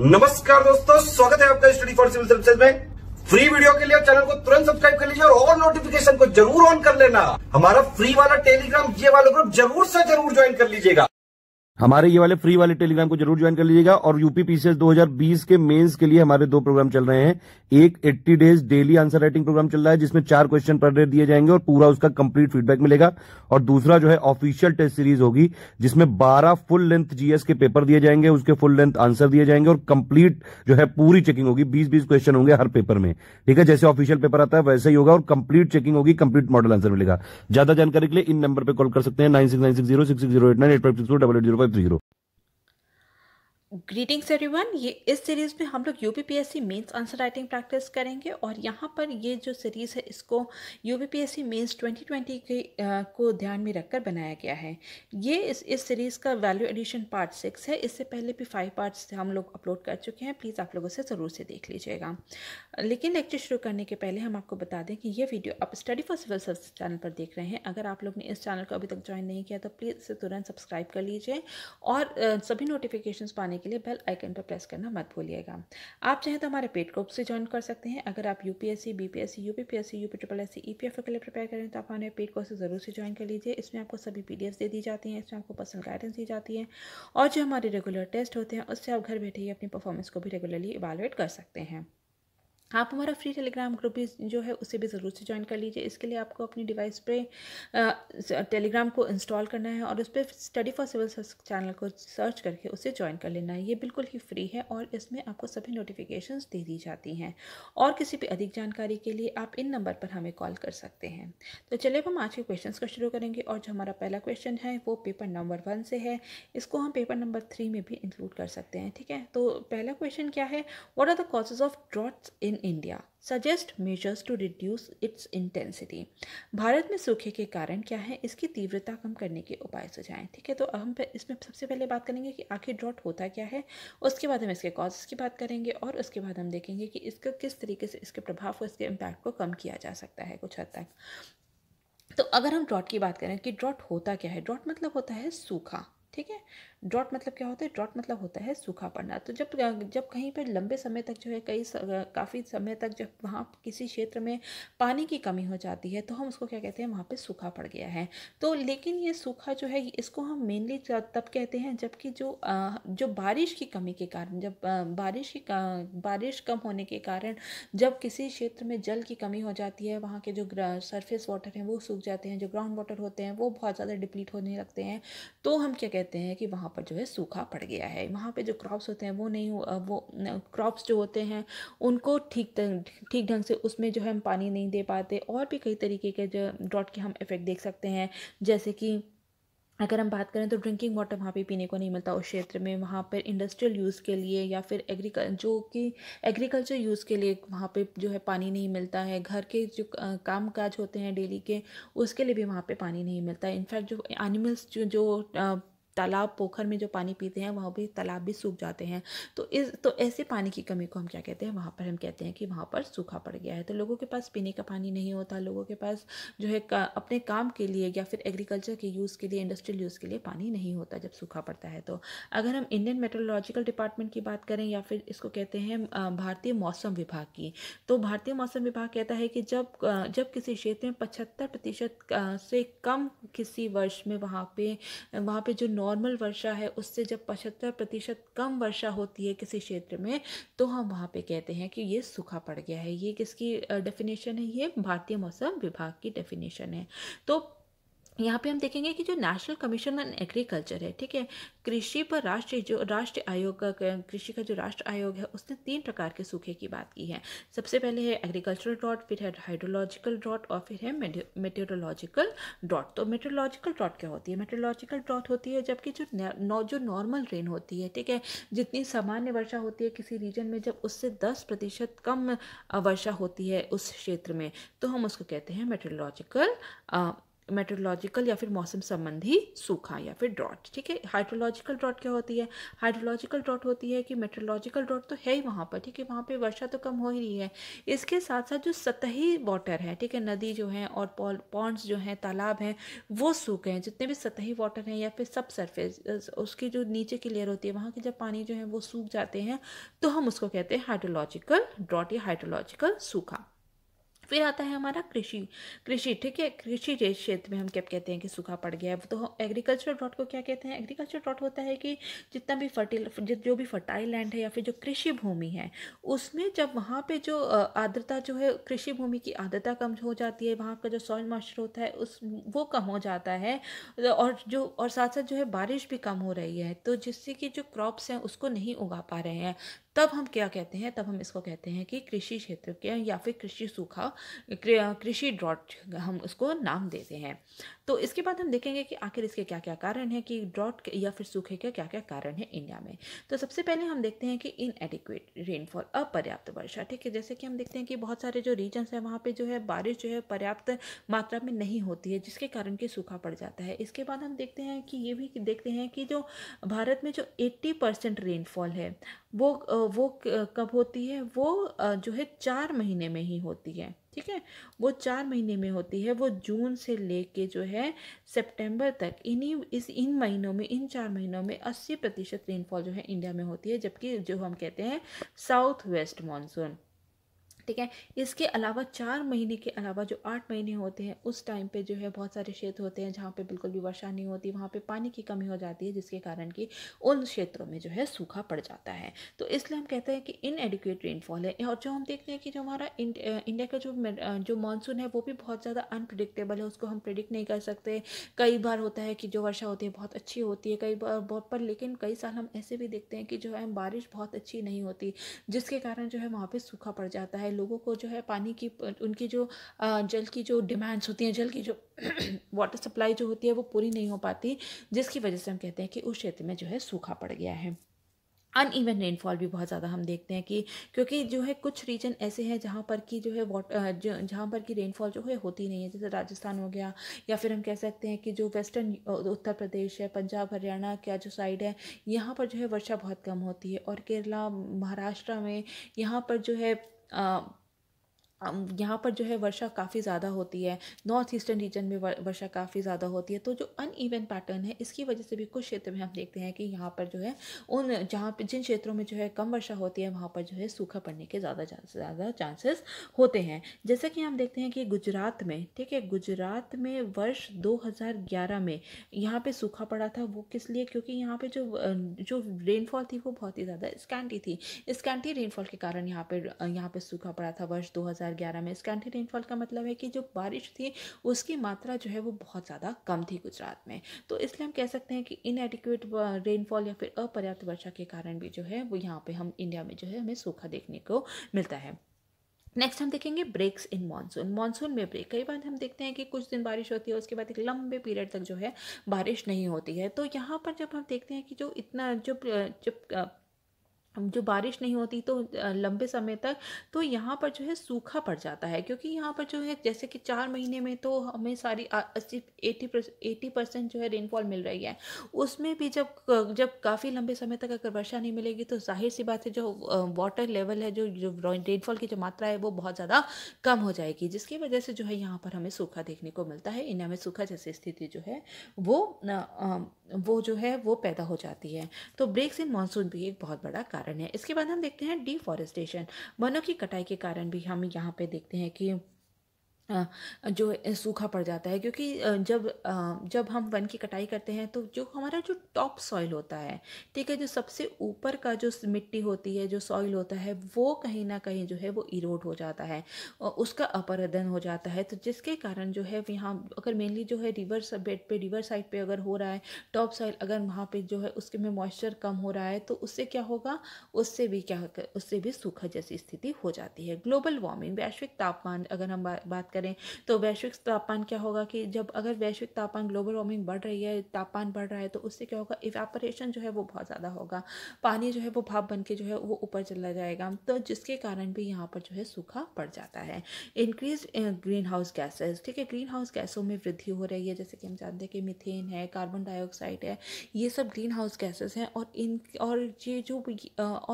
नमस्कार दोस्तों, स्वागत है आपका स्टडी फॉर सिविल सर्विसेज में। फ्री वीडियो के लिए चैनल को तुरंत सब्सक्राइब कर लीजिए और नोटिफिकेशन को जरूर ऑन कर लेना। हमारा फ्री वाला टेलीग्राम ये वाला ग्रुप जरूर से जरूर ज्वाइन कर लीजिएगा। हमारे ये वाले फ्री वाले टेलीग्राम को जरूर ज्वाइन कर लीजिएगा। और यूपी पीसीएस 2020 के मेंस के लिए हमारे 2 प्रोग्राम चल रहे हैं। एक 80 days daily answer writing program चल रहा है जिसमें 4 क्वेश्चन पर डे दिए जाएंगे और पूरा उसका कंप्लीट फीडबैक मिलेगा। और दूसरा जो है ऑफिशियल टेस्ट सीरीज होगी जिसमें 12 फुल लेंथ जीएस के पेपर दिए जाएंगे, उसके फुल लेंथ आंसर दिए जाएंगे और कंप्लीट जो है पूरी चेकिंग होगी। 20-20 क्वेश्चन होंगे हर पेपर में, ठीक है। जैसे ऑफिशियल पेपर आता है वैसे ही होगा और कंप्लीट चेकिंग होगी, कंप्लीट मॉडल आंसर मिलेगा। ज्यादा जानकारी के लिए इन नंबर पर कॉल कर सकते हैं 9696066089 8562880530। Greetings everyone. ये इस सीरीज़ में हम लोग UPPSC mains answer writing practice करेंगे और यहाँ पर ये जो सीरीज़ है इसको यूपीपीएससी मेंस 2020 के को ध्यान में रखकर बनाया गया है। ये इस सीरीज़ का वैल्यू एडिशन पार्ट 6 है। इससे पहले भी 5 पार्ट्स हम लोग अपलोड कर चुके हैं, प्लीज़ आप लोगों से ज़रूर से देख लीजिएगा। लेकिन लेक्चर शुरू करने के पहले हम आपको बता दें कि ये वीडियो आप study for civil service channel पर देख रहे हैं। अगर आप लोग ने इस चैनल को अभी तक ज्वाइन नहीं किया तो प्लीज़ इसे तुरंत सब्सक्राइब कर लीजिए और सभी नोटिफिकेशंस पाने के लिए बेल आइकन पर प्रेस करना मत भूलिएगा। आप चाहें तो हमारे पेड ग्रुप से ज्वाइन कर सकते हैं। अगर आप UPSC, BPSC, UPPSC, UPSC, EPFO के लिए प्रिपेयर करें तो आप हमारे पेड कोर्स से ज़रूर से ज्वाइन कर लीजिए। इसमें आपको सभी पीडीएफ दे दी जाती हैं, इसमें आपको पर्सनल गाइडेंस दी जाती है और जो हमारे रेगुलर टेस्ट होते हैं उससे आप घर बैठे ही अपनी परफॉर्मेंस को भी रेगुलरली इवैल्यूएट कर सकते हैं। आप हमारा फ्री टेलीग्राम ग्रुप भी जो है उसे भी ज़रूर से ज्वाइन कर लीजिए। इसके लिए आपको अपनी डिवाइस पे टेलीग्राम को इंस्टॉल करना है और उस पर study for civil service channel को सर्च करके उसे ज्वाइन कर लेना है। ये बिल्कुल ही फ्री है और इसमें आपको सभी नोटिफिकेशंस दे दी जाती हैं। और किसी भी अधिक जानकारी के लिए आप इन नंबर पर हमें कॉल कर सकते हैं। तो चलिए हम आज के क्वेश्चन को शुरू करेंगे और जो हमारा पहला क्वेश्चन है वो पेपर नंबर 1 से है। इसको हम पेपर नंबर 3 में भी इंक्लूड कर सकते हैं, ठीक है। तो पहला क्वेश्चन क्या है, what are the causes of droughts in India, suggest measures to reduce its intensity. Bharat में सूखे के कारण क्या है, इसकी तीव्रता कम करने के उपाय सुझाएं, ठीक है। तो हम इसमें सबसे पहले बात करेंगे कि आखिर ड्रॉट होता क्या है, उसके बाद हम इसके कॉजेस की बात करेंगे और उसके बाद हम देखेंगे कि इसका किस तरीके से इसके प्रभाव को, इसके इम्पैक्ट को कम किया जा सकता है कुछ हद तक। तो अगर हम ड्रॉट की बात करें कि ड्रॉट होता क्या है, ड्रॉट मतलब होता है सूखा, ठीक है। ड्रॉट मतलब क्या होता है, ड्रॉट मतलब होता है सूखा पड़ना। तो जब कहीं पर लंबे समय तक जो है काफ़ी समय तक जब वहाँ किसी क्षेत्र में पानी की कमी हो जाती है तो हम उसको क्या कहते हैं, वहाँ पे सूखा पड़ गया है। तो लेकिन ये सूखा जो है इसको हम मेनली तब कहते हैं जबकि जो बारिश की कमी के कारण, जब बारिश कम होने के कारण जब किसी क्षेत्र में जल की कमी हो जाती है, वहाँ के जो सरफेस वाटर हैं वो सूख जाते हैं, जो ग्राउंड वाटर होते हैं वो बहुत ज़्यादा डिप्लीट होने लगते हैं, तो हम क्या कहते हैं कि वहाँ पर जो है सूखा पड़ गया है। वहाँ पे जो क्रॉप्स होते हैं वो क्रॉप्स जो होते हैं उनको ठीक ढंग से उसमें जो है हम पानी नहीं दे पाते। और भी कई तरीके के जो ड्रॉट के हम इफेक्ट देख सकते हैं, जैसे कि अगर हम बात करें तो ड्रिंकिंग वाटर वहाँ पे पीने को नहीं मिलता उस क्षेत्र में, वहाँ पर इंडस्ट्रियल यूज़ के लिए या फिर एग्रीकल्चर यूज़ के लिए वहाँ पे जो है पानी नहीं मिलता है। घर के जो काम काज होते हैं डेली के, उसके लिए भी वहाँ पे पानी नहीं मिलता है। इनफैक्ट जो एनिमल्स जो तालाब पोखर में जो पानी पीते हैं वहाँ भी तालाब भी सूख जाते हैं। तो ऐसे पानी की कमी को हम क्या कहते हैं, वहाँ पर हम कहते हैं कि वहाँ पर सूखा पड़ गया है। तो लोगों के पास पीने का पानी नहीं होता, लोगों के पास जो है अपने काम के लिए या फिर एग्रीकल्चर के यूज़ के लिए, इंडस्ट्रियल यूज़ के लिए पानी नहीं होता जब सूखा पड़ता है। तो अगर हम इंडियन मेट्रोलॉजिकल डिपार्टमेंट की बात करें या फिर इसको कहते हैं भारतीय मौसम विभाग की, तो भारतीय मौसम विभाग कहता है कि जब किसी क्षेत्र में 75% से कम किसी वर्ष में वहाँ पे जो नॉर्मल वर्षा है उससे जब 75% कम वर्षा होती है किसी क्षेत्र में, तो हम वहाँ पे कहते हैं कि ये सूखा पड़ गया है। ये किसकी डेफिनेशन है, ये भारतीय मौसम विभाग की डेफिनेशन है। तो यहाँ पे हम देखेंगे कि जो नेशनल कमीशन ऑन एग्रीकल्चर है, ठीक है, कृषि पर राष्ट्रीय आयोग का, कृषि का जो राष्ट्र आयोग है उसने 3 प्रकार के सूखे की बात की है। सबसे पहले है एग्रीकल्चरल ड्रॉट, फिर है हाइड्रोलॉजिकल ड्रॉट और फिर है मेटेरोलॉजिकल ड्रॉट। तो मेटेरोलॉजिकल ड्रॉट क्या होती है, मेटेरोलॉजिकल ड्रॉट होती है जबकि जो नॉर्मल रेन होती है, ठीक है, जितनी सामान्य वर्षा होती है किसी रीजन में, जब उससे 10% कम वर्षा होती है उस क्षेत्र में, तो हम उसको कहते हैं मेटेरोलॉजिकल मेट्रोलॉजिकल या फिर मौसम संबंधी सूखा या फिर ड्रॉट। ठीक है, हाइड्रोलॉजिकल ड्रॉट क्या होती है? हाइड्रोलॉजिकल ड्रॉट होती है कि मेट्रोलॉजिकल ड्रॉट तो है ही वहाँ पर, ठीक है, वहाँ पे वर्षा तो कम हो ही रही है, इसके साथ साथ जो सतही वाटर है, ठीक है, नदी जो है और पॉन्ड्स जो हैं, तालाब हैं, वो सूख गए हैं। जितने भी सतही वाटर हैं या फिर सब सरफेस, उसकी जो नीचे की लेयर होती है, वहाँ के जब पानी जो है वो सूख जाते हैं तो हम उसको कहते हैं हाइड्रोलॉजिकल ड्रॉट या हाइड्रोलॉजिकल सूखा। फिर आता है हमारा कृषि। कृषि, ठीक है, कृषि क्षेत्र में हम क्या कहते हैं कि सूखा पड़ गया है, तो एग्रीकल्चर ड्रॉट को क्या कहते हैं? एग्रीकल्चर ड्रॉट होता है कि जितना भी जो भी फर्टाइल लैंड है या फिर जो कृषि भूमि है, उसमें जब वहाँ पे जो आर्द्रता जो है, कृषि भूमि की आर्द्रता कम हो जाती है, वहाँ का जो सॉइल मॉइस्चर होता है वो कम हो जाता है, और साथ साथ जो है बारिश भी कम हो रही है, तो जिससे कि जो क्रॉप्स हैं उसको नहीं उगा पा रहे हैं, तब हम क्या कहते हैं? तब हम इसको कहते हैं कि कृषि क्षेत्र के या फिर कृषि सूखा, कृषि ड्रॉट हम उसको नाम देते हैं। तो इसके बाद हम देखेंगे कि आखिर इसके क्या क्या कारण हैं, कि ड्रॉट या फिर सूखे के क्या क्या कारण हैं इंडिया में। तो सबसे पहले हम देखते हैं कि इनएडिक्वेट रेनफॉल, अपर्याप्त वर्षा। ठीक है, जैसे कि हम देखते हैं कि बहुत सारे जो रीजन्स हैं वहाँ पे जो है बारिश जो है पर्याप्त मात्रा में नहीं होती है, जिसके कारण कि सूखा पड़ जाता है। इसके बाद हम देखते हैं कि ये भी देखते हैं कि जो भारत में जो 80% रेनफॉल है वो कब होती है? वो जो है 4 महीने में ही होती है। ठीक है, वो 4 महीने में होती है, वो जून से लेके जो है सितंबर तक, इन महीनों में, इन 4 महीनों में 80% रेनफॉल जो है इंडिया में होती है, जबकि जो हम कहते हैं साउथ वेस्ट मानसून। ठीक है, इसके अलावा 4 महीने के अलावा जो 8 महीने होते हैं, उस टाइम पे जो है बहुत सारे क्षेत्र होते हैं जहाँ पे बिल्कुल भी वर्षा नहीं होती, वहाँ पे पानी की कमी हो जाती है, जिसके कारण कि उन क्षेत्रों में जो है सूखा पड़ जाता है। तो इसलिए हम कहते हैं कि इनएडिक्वेट रेनफॉल है। और जो हम देखते हैं कि जो हमारा इंडिया का जो मानसून है वो भी बहुत ज़्यादा अनप्रिडिक्टेबल है, उसको हम प्रिडिक्ट नहीं कर सकते। कई बार होता है कि जो वर्षा होती है बहुत अच्छी होती है, कई बार बहुत, पर लेकिन कई साल हम ऐसे भी देखते हैं कि जो है बारिश बहुत अच्छी नहीं होती, जिसके कारण जो है वहाँ पे सूखा पड़ जाता है। लोगों को जो है पानी की, उनकी जो जल की जो डिमांड्स होती हैं, जल की जो वाटर सप्लाई जो होती है वो पूरी नहीं हो पाती, जिसकी वजह से हम कहते हैं कि उस क्षेत्र में जो है सूखा पड़ गया है। अनइवन रेनफॉल भी बहुत ज़्यादा हम देखते हैं कि, क्योंकि जो है कुछ रीजन ऐसे हैं जहाँ पर कि जो है जहाँ पर की रेनफॉल जो है होती नहीं है, जैसे राजस्थान हो गया, या फिर हम कह सकते हैं कि जो वेस्टर्न उत्तर प्रदेश है, पंजाब हरियाणा का जो साइड है, यहाँ पर जो है वर्षा बहुत कम होती है, और केरला महाराष्ट्र में यहाँ पर जो है यहाँ पर जो है वर्षा काफ़ी ज़्यादा होती है। नॉर्थ ईस्टर्न रीजन में वर्षा काफ़ी ज़्यादा होती है। तो जो अनइवन पैटर्न है, इसकी वजह से भी कुछ क्षेत्र में हम देखते हैं कि यहाँ पर जो है जहाँ पे जिन क्षेत्रों में जो है कम वर्षा होती है, वहाँ पर जो है सूखा पड़ने के ज़्यादा चांसेस होते हैं। जैसे कि हम देखते हैं कि गुजरात में, ठीक है, गुजरात में वर्ष 2011 में यहाँ पे सूखा पड़ा था। वो किस लिए? क्योंकि यहाँ पे जो रेनफॉल थी वो बहुत ही ज़्यादा स्कैंटी थी। स्कैंटी रेनफॉल के कारण यहाँ पे सूखा पड़ा था वर्ष 2011 में। स्कैंटी रेनफॉल का मतलब है कि जो बारिश थी उसकी मात्रा जो है वो बहुत ज़्यादा कम थी गुजरात में। तो इसलिए हम कह सकते हैं कि इनएडिक्वेट रेनफॉल या फिर अपर्याप्त वर्षा के कारण भी जो है वो यहाँ पे हम इंडिया में जो है हमें सूखा देखने को मिलता है। नेक्स्ट हम देखेंगे ब्रेक्स इन मानसून। मानसून में ब्रेक, कई बार हम देखते हैं कि कुछ दिन बारिश होती है, उसके बाद एक लंबे पीरियड तक जो है बारिश नहीं होती है। तो यहाँ पर जब हम देखते हैं कि जो इतना जो बारिश नहीं होती तो लंबे समय तक, तो यहाँ पर जो है सूखा पड़ जाता है। क्योंकि यहाँ पर जो है जैसे कि 4 महीने में तो हमें सारी 80% जो है रेनफॉल मिल रही है, उसमें भी जब काफ़ी लंबे समय तक अगर वर्षा नहीं मिलेगी तो जाहिर सी बात है जो वाटर लेवल है, जो रेनफॉल की जो मात्रा है वो बहुत ज़्यादा कम हो जाएगी, जिसकी वजह से जो है यहाँ पर हमें सूखा देखने को मिलता है। इंडिया में सूखा जैसी स्थिति जो है वो जो है वो पैदा हो जाती है। तो ब्रेक्स इन मानसून भी एक बहुत बड़ा कारण है। इसके बाद हम देखते हैं डिफॉरेस्टेशन, वनों की कटाई के कारण भी हम यहाँ पे देखते हैं कि जो सूखा पड़ जाता है। क्योंकि जब हम वन की कटाई करते हैं तो जो हमारा जो टॉप सॉइल होता है, ठीक है, जो सबसे ऊपर का जो मिट्टी होती है, जो सॉइल होता है, वो कहीं ना कहीं जो है वो इरोड हो जाता है, उसका अपरदन हो जाता है। तो जिसके कारण जो है यहाँ अगर मेनली जो है रिवर बेड पे, रिवर साइड पे अगर हो रहा है टॉप सॉइल, अगर वहाँ पे जो है उसके में मॉइस्चर कम हो रहा है, तो उससे क्या होगा, उससे भी सूखा जैसी स्थिति हो जाती है। ग्लोबल वार्मिंग, वैश्विक तापमान, अगर हम बात करें तो वैश्विक तापमान क्या होगा कि जब अगर वैश्विक तापमान ग्लोबल वार्मिंग बढ़ रही है, तापमान बढ़ रहा है, तो उससे क्या होगा, इवेपोरेशन जो है वो बहुत ज़्यादा होगा, पानी जो है वो भाप बन के जो है वो ऊपर चला जाएगा, तो जिसके कारण भी यहाँ पर जो है सूखा पड़ जाता है। इंक्रीज ग्रीन हाउस गैसेज, ठीक है, ग्रीन हाउस गैसों में वृद्धि हो रही है, जैसे कि हम जानते हैं कि मीथेन है, कार्बन डाइऑक्साइड है, ये सब ग्रीन हाउस गैसेज हैं, और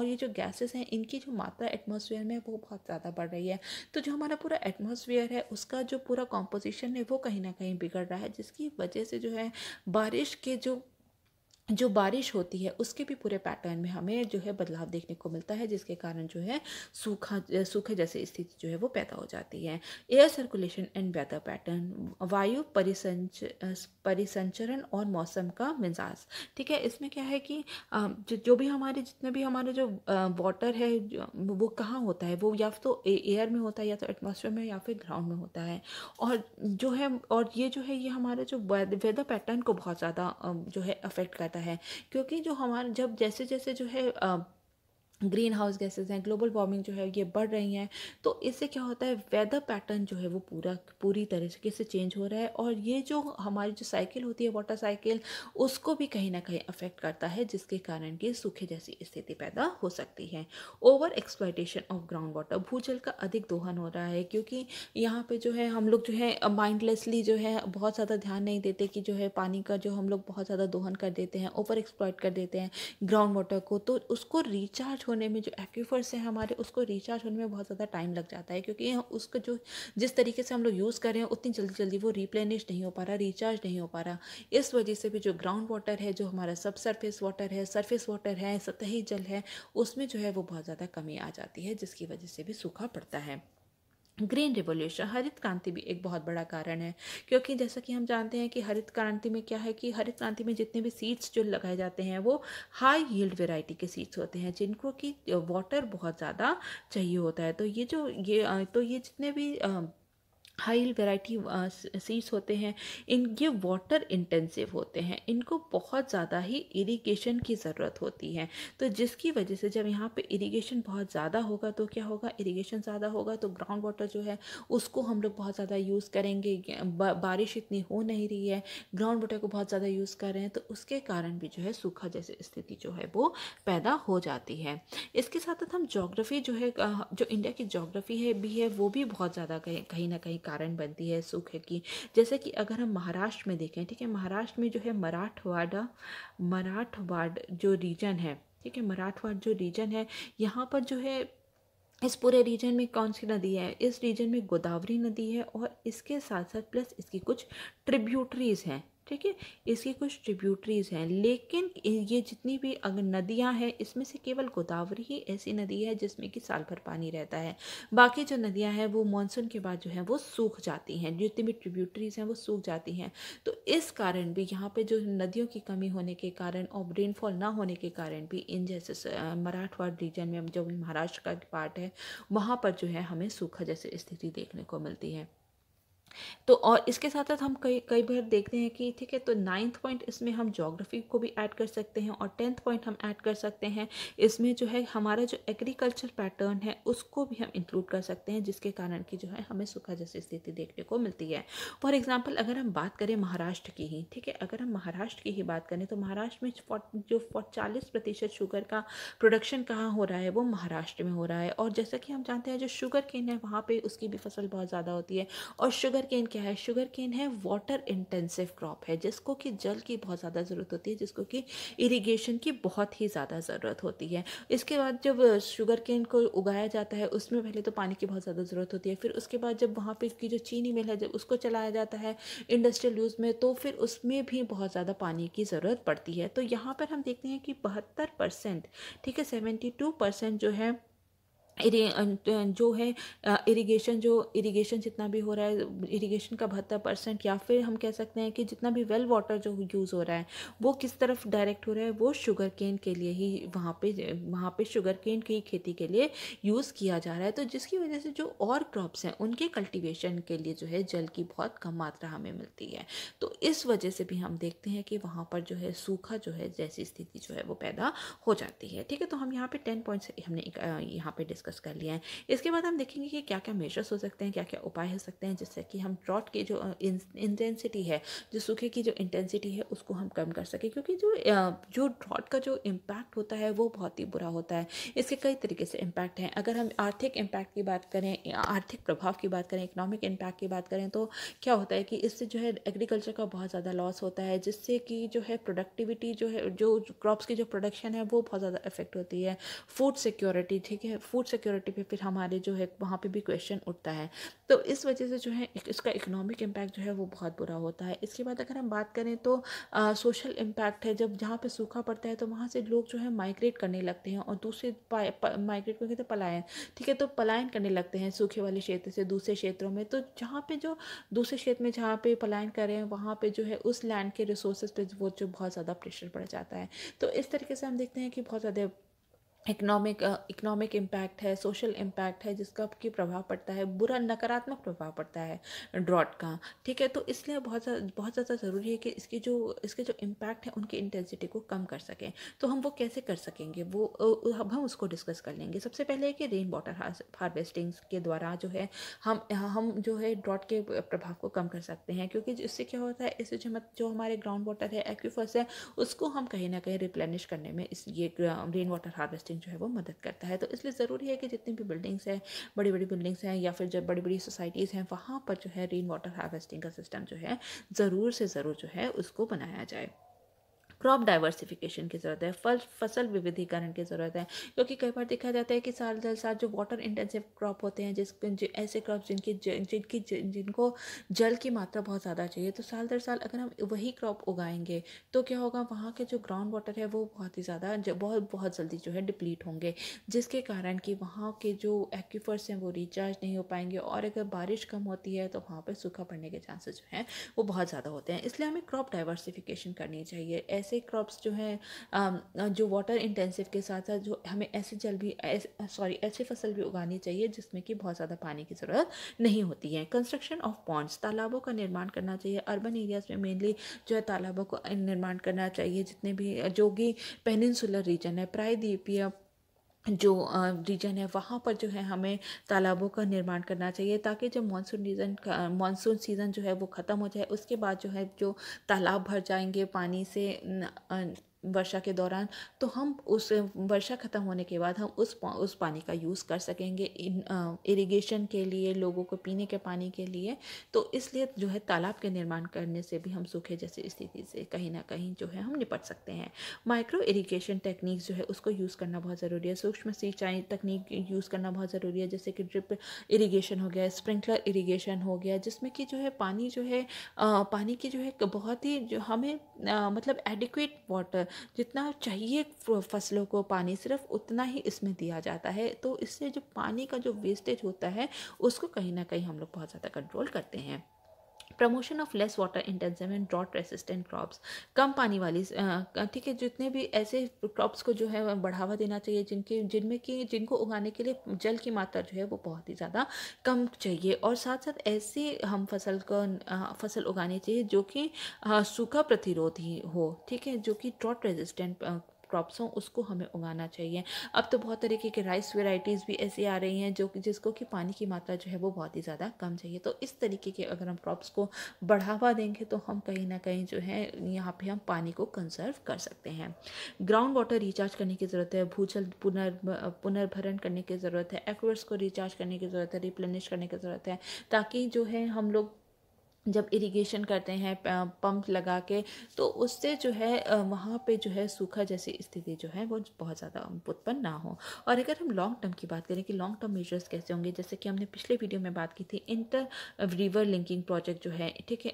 ये जो गैसेस हैं इनकी जो मात्रा एटमॉस्फेयर में वो बहुत ज़्यादा बढ़ रही है। तो जो हमारा पूरा एटमॉस्फेयर है उसका जो पूरा कॉम्पोजिशन है वो कहीं ना कहीं बिगड़ रहा है, जिसकी वजह से जो है बारिश के जो बारिश होती है उसके भी पूरे पैटर्न में हमें जो है बदलाव देखने को मिलता है, जिसके कारण जो है सूखे जैसी स्थिति जो है वो पैदा हो जाती है। Air circulation and weather pattern, वायु परिसंचरण और मौसम का मिजाज, ठीक है, इसमें क्या है कि जो भी हमारे जितने भी हमारे जो वाटर है वो कहाँ होता है, वो या तो एयर में होता है, या तो एटमॉस्फेयर में, या फिर ग्राउंड में होता है, और ये हमारे जो वेदर पैटर्न को बहुत ज़्यादा जो है अफेक्ट करता है, क्योंकि जो हमारे जब जैसे जैसे जो है ग्रीन हाउस गैसेज हैं, ग्लोबल वार्मिंग जो है ये बढ़ रही हैं, तो इससे क्या होता है, वेदर पैटर्न जो है वो पूरी तरीके से चेंज हो रहा है, और ये जो हमारी जो साइकिल होती है वाटर साइकिल, उसको भी कहीं ना कहीं अफेक्ट करता है, जिसके कारण कि सूखे जैसी स्थिति पैदा हो सकती है। Over exploitation of ground water, भूजल का अधिक दोहन हो रहा है, क्योंकि यहाँ पे जो है हम लोग जो है माइंडलेसली जो है बहुत ज़्यादा ध्यान नहीं देते कि जो है पानी का जो हम लोग बहुत ज़्यादा दोहन कर देते हैं, ओवर एक्सप्लॉयट कर देते हैं ग्राउंड वाटर को, तो उसको रिचार्ज होने में, जो एक्वीफर्स हैं हमारे, उसको रिचार्ज होने में बहुत ज़्यादा टाइम लग जाता है, क्योंकि उसका जो जिस तरीके से हम लोग यूज़ कर रहे हैं उतनी जल्दी जल्दी वो रिप्लेनिश नहीं हो पा रहा, रिचार्ज नहीं हो पा रहा। इस वजह से भी जो ग्राउंड वाटर है, जो हमारा सब सरफेस वाटर है, सतही जल है, उसमें जो है वो बहुत ज़्यादा कमी आ जाती है, जिसकी वजह से भी सूखा पड़ता है। ग्रीन रिवॉल्यूशन, हरित क्रांति भी एक बहुत बड़ा कारण है, क्योंकि जैसा कि हम जानते हैं कि हरित क्रांति में क्या है कि हरित क्रांति में जितने भी सीड्स जो लगाए जाते हैं वो हाई यील्ड वैरायटी के सीड्स होते हैं, जिनको कि वाटर बहुत ज़्यादा चाहिए होता है। तो ये जितने भी हाई यील्ड वैरायटी सीड्स होते हैं, ये वाटर इंटेंसिव होते हैं, इनको बहुत ज़्यादा ही इरिगेशन की ज़रूरत होती है, तो जिसकी वजह से जब यहाँ पे इरिगेशन बहुत ज़्यादा होगा तो क्या होगा, इरिगेशन ज़्यादा होगा तो ग्राउंड वाटर जो है उसको हम लोग बहुत ज़्यादा यूज़ करेंगे, बारिश इतनी हो नहीं रही है, ग्राउंड वाटर को बहुत ज़्यादा यूज़ कर रहे हैं, तो उसके कारण भी जो है सूखा जैसी स्थिति जो है वो पैदा हो जाती है। इसके साथ साथ हम जोग्राफी जो है, जो इंडिया की जोग्राफी है वो भी बहुत ज़्यादा कहीं ना कहीं कारण बनती है सूखे की। जैसे कि अगर हम महाराष्ट्र में देखें, ठीक है, महाराष्ट्र में जो है मराठवाड़ जो रीजन है, ठीक है, मराठवाड़ जो रीजन है, यहाँ पर जो है इस पूरे रीजन में कौन सी नदी है, इस रीजन में गोदावरी नदी है, और इसके साथ साथ प्लस इसकी कुछ ट्रिब्यूटरीज हैं, ठीक है, इसकी कुछ ट्रिब्यूटरीज हैं, लेकिन ये जितनी भी अगर नदियां हैं इसमें से केवल गोदावरी ही ऐसी नदी है जिसमें कि साल भर पानी रहता है, बाकी जो नदियां हैं वो मानसून के बाद जो है वो सूख जाती हैं, जितनी भी ट्रिब्यूटरीज हैं वो सूख जाती हैं। तो इस कारण भी यहाँ पे जो नदियों की कमी होने के कारण और रेनफॉल ना होने के कारण भी इन जैसे मराठवाड़ रीजन में जो भी महाराष्ट्र का पार्ट है वहाँ पर जो है हमें सूखा जैसी स्थिति देखने को मिलती है। तो और इसके साथ साथ हम कई बार देखते हैं कि ठीक है, तो 9th पॉइंट इसमें हम ज्योग्राफी को भी ऐड कर सकते हैं, और 10th पॉइंट हम ऐड कर सकते हैं इसमें जो है हमारा जो एग्रीकल्चर पैटर्न है उसको भी हम इंक्लूड कर सकते हैं, जिसके कारण कि जो है हमें सूखा जैसी स्थिति देखने को मिलती है। फॉर एग्जाम्पल अगर हम बात करें महाराष्ट्र की ही, ठीक है, अगर हम महाराष्ट्र की ही बात करें तो महाराष्ट्र में जो 40% शुगर का प्रोडक्शन कहाँ हो रहा है, वो महाराष्ट्र में हो रहा है। और जैसा कि हम जानते हैं जो शुगर केन है वहाँ पे उसकी भी फसल बहुत ज़्यादा होती है, और शुगर केन क्या है, शुगर केन है वाटर इंटेंसिव क्रॉप है, जिसको कि जल की बहुत ज़्यादा ज़रूरत होती है, जिसको कि इरिगेशन की बहुत ही ज़्यादा ज़रूरत होती है। इसके बाद जब शुगर केन को उगाया जाता है उसमें पहले तो पानी की बहुत ज़्यादा ज़रूरत होती है, फिर उसके बाद जब वहाँ पे की जो चीनी मिल है जब उसको चलाया जाता है इंडस्ट्रियल यूज़ में, तो फिर उसमें भी बहुत ज़्यादा पानी की ज़रूरत पड़ती है। तो यहाँ पर हम देखते हैं कि 72%, ठीक है, 72% जो है जो है इरिगेशन जितना भी हो रहा है, इरिगेशन का 72%, या फिर हम कह सकते हैं कि जितना भी वेल वाटर जो यूज़ हो रहा है वो किस तरफ डायरेक्ट हो रहा है, वो शुगर केन के लिए ही वहाँ पे शुगर केन की खेती के लिए यूज़ किया जा रहा है। तो जिसकी वजह से जो और क्रॉप्स हैं उनके कल्टीवेशन के लिए जो है जल की बहुत कम मात्रा हमें मिलती है। तो इस वजह से भी हम देखते हैं कि वहाँ पर जो है सूखा जो है जैसी स्थिति जो है वो पैदा हो जाती है। ठीक है, तो हम यहाँ पे 10 पॉइंट्स हमने यहाँ पे डिस्कस डिस्कस कर लिया है। इसके बाद हम देखेंगे कि क्या क्या मेजर्स हो सकते हैं, क्या क्या उपाय हो सकते हैं जिससे कि हम ड्रॉट की जो इंटेंसिटी है, जो सूखे की जो इंटेंसिटी है उसको हम कम कर सकें, क्योंकि जो ड्रॉट का जो इम्पैक्ट होता है वो बहुत ही बुरा होता है। इसके कई तरीके से इम्पैक्ट हैं। अगर हम आर्थिक इम्पैक्ट की बात करें, आर्थिक प्रभाव की बात करें, इकोनॉमिक इम्पैक्ट की बात करें, तो क्या होता है कि इससे जो है एग्रीकल्चर का बहुत ज़्यादा लॉस होता है, जिससे कि जो है प्रोडक्टिविटी जो है, जो क्रॉप्स की जो प्रोडक्शन है वो बहुत ज़्यादा इफेक्ट होती है। फूड सिक्योरिटी, ठीक है, फूड सिक्योरिटी पे फिर हमारे जो है वहाँ पे भी क्वेश्चन उठता है। तो इस वजह से जो है इसका इकोनॉमिक इम्पैक्ट जो है वो बहुत बुरा होता है। इसके बाद अगर हम बात करें तो सोशल इम्पैक्ट है। जब जहाँ पे सूखा पड़ता है तो वहाँ से लोग जो है माइग्रेट करने लगते हैं, और दूसरे माइग्रेट को कहते हैं पलायन, ठीक है, तो पलायन करने लगते हैं सूखे वाले क्षेत्र से दूसरे क्षेत्रों में। तो जहाँ पे जो दूसरे क्षेत्र में जहाँ पे पलायन कर रहे हैं वहाँ पे जो है उस लैंड के रिसोर्सेज पे वो जो बहुत ज़्यादा प्रेशर पड़ जाता है। तो इस तरीके से हम देखते हैं कि बहुत ज़्यादा इकोनॉमिक इम्पैक्ट है, सोशल इम्पैक्ट है, जिसका की प्रभाव पड़ता है, बुरा नकारात्मक प्रभाव पड़ता है ड्रॉट का, ठीक है। तो इसलिए बहुत ज़्यादा ज़रूरी है कि इसके जो इम्पैक्ट है उनकी इंटेंसिटी को कम कर सकें। तो हम वो कैसे कर सकेंगे, वो अब हम उसको डिस्कस कर लेंगे। सबसे पहले है कि रेन वाटर हार्वेस्टिंग के द्वारा जो है हम जो है ड्रॉट के प्रभाव को कम कर सकते हैं, क्योंकि इससे क्या होता है, इससे जो हमारे ग्राउंड वाटर है, एक्वीफर्स है, उसको हम कहीं ना कहीं रिप्लेनिश करने में ये रेन वाटर हार्वेस्टिंग जो है वो मदद करता है। तो इसलिए ज़रूरी है कि जितनी भी बिल्डिंग्स हैं, बड़ी बड़ी बिल्डिंग्स हैं, या फिर जब बड़ी बड़ी सोसाइटीज़ हैं, वहाँ पर जो है रेन वाटर हार्वेस्टिंग का सिस्टम जो है ज़रूर से ज़रूर जो है उसको बनाया जाए। क्रॉप डाइवर्सिफिकेशन की ज़रूरत है, फसल विविधीकरण की ज़रूरत है, क्योंकि कई बार देखा जाता है कि साल दर साल जो वाटर इंटेंसिव क्रॉप होते हैं, ऐसे क्रॉप जिनको जल की मात्रा बहुत ज़्यादा चाहिए, तो साल दर साल अगर हम वही क्रॉप उगाएंगे तो क्या होगा, वहाँ के जो ग्राउंड वाटर है वो बहुत ही ज़्यादा बहुत जल्दी जो है डिप्लीट होंगे, जिसके कारण कि वहाँ के जो एक्वीफर्स हैं वो रिचार्ज नहीं हो पाएंगे, और अगर बारिश कम होती है तो वहाँ पर सूखा पड़ने के चांसेस जो हैं वो बहुत ज़्यादा होते हैं। इसलिए हमें क्रॉप डाइवर्सिफिकेशन करनी चाहिए। ऐसे क्रॉप्स जो हैं जो वाटर इंटेंसिव के साथ साथ जो हमें ऐसे फसल भी उगानी चाहिए जिसमें कि बहुत ज़्यादा पानी की ज़रूरत नहीं होती है। कंस्ट्रक्शन ऑफ पॉन्ड्स, तालाबों का निर्माण करना चाहिए। अर्बन एरियाज़ में मेनली जो है तालाबों को निर्माण करना चाहिए, जितने भी जो कि पेनिनसुलर रीजन है, प्रायद्वीपीय जो रीजन है वहाँ पर जो है हमें तालाबों का निर्माण करना चाहिए, ताकि जब मानसून सीज़न जो है वो ख़त्म हो जाए, उसके बाद जो है जो तालाब भर जाएंगे पानी से वर्षा के दौरान, तो हम उस वर्षा ख़त्म होने के बाद हम उस पानी का यूज़ कर सकेंगे इरिगेशन के लिए, लोगों को पीने के पानी के लिए। तो इसलिए जो है तालाब के निर्माण करने से भी हम सूखे जैसी स्थिति से कहीं ना कहीं जो है हम निपट सकते हैं। माइक्रो इरिगेशन टेक्निक्स जो है उसको यूज़ करना बहुत ज़रूरी है। सूक्ष्म सिंचाई तकनीक यूज़ करना बहुत ज़रूरी है, जैसे कि ड्रिप इरिगेशन हो गया, स्प्रिंकलर इरिगेशन हो गया, जिसमें कि जो है पानी जो है पानी की जो है बहुत ही जो हमें मतलब एडिक्वेट वाटर जितना चाहिए फसलों को पानी सिर्फ उतना ही इसमें दिया जाता है। तो इससे जो पानी का जो वेस्टेज होता है उसको कहीं ना कहीं हम लोग बहुत ज़्यादा कंट्रोल करते हैं। Promotion of less water intensive and drought resistant crops, कम पानी वाली, ठीक है, जितने भी ऐसे क्रॉप्स को जो है बढ़ावा देना चाहिए जिनको उगाने के लिए जल की मात्रा जो है वो बहुत ही ज़्यादा कम चाहिए, और साथ साथ ऐसी हम फसल उगानी चाहिए जो कि सूखा प्रतिरोधी हो, ठीक है, जो कि ड्रॉट रेजिस्टेंट क्रॉप्स हों उसको हमें उगाना चाहिए। अब तो बहुत तरीके के राइस वेराइटीज़ भी ऐसी आ रही हैं जिसको कि पानी की मात्रा जो है वो बहुत ही ज़्यादा कम चाहिए। तो इस तरीके के अगर हम क्रॉप्स को बढ़ावा देंगे तो हम कहीं ना कहीं जो है यहाँ पे हम पानी को कंजर्व कर सकते हैं। ग्राउंड वाटर रिचार्ज करने की ज़रूरत है, भूजल पुनर्भरण करने की ज़रूरत है, एक्वर्स को रिचार्ज करने की ज़रूरत है, रिप्लेनिश करने की ज़रूरत है, ताकि जो है हम लोग जब इरिगेशन करते हैं पंप लगा के, तो उससे जो है वहाँ पे जो है सूखा जैसी स्थिति जो है वो बहुत ज़्यादा उत्पन्न ना हो। और अगर हम लॉन्ग टर्म की बात करें कि लॉन्ग टर्म मेजर्स कैसे होंगे, जैसे कि हमने पिछले वीडियो में बात की थी इंटर रिवर लिंकिंग प्रोजेक्ट जो है, ठीक है,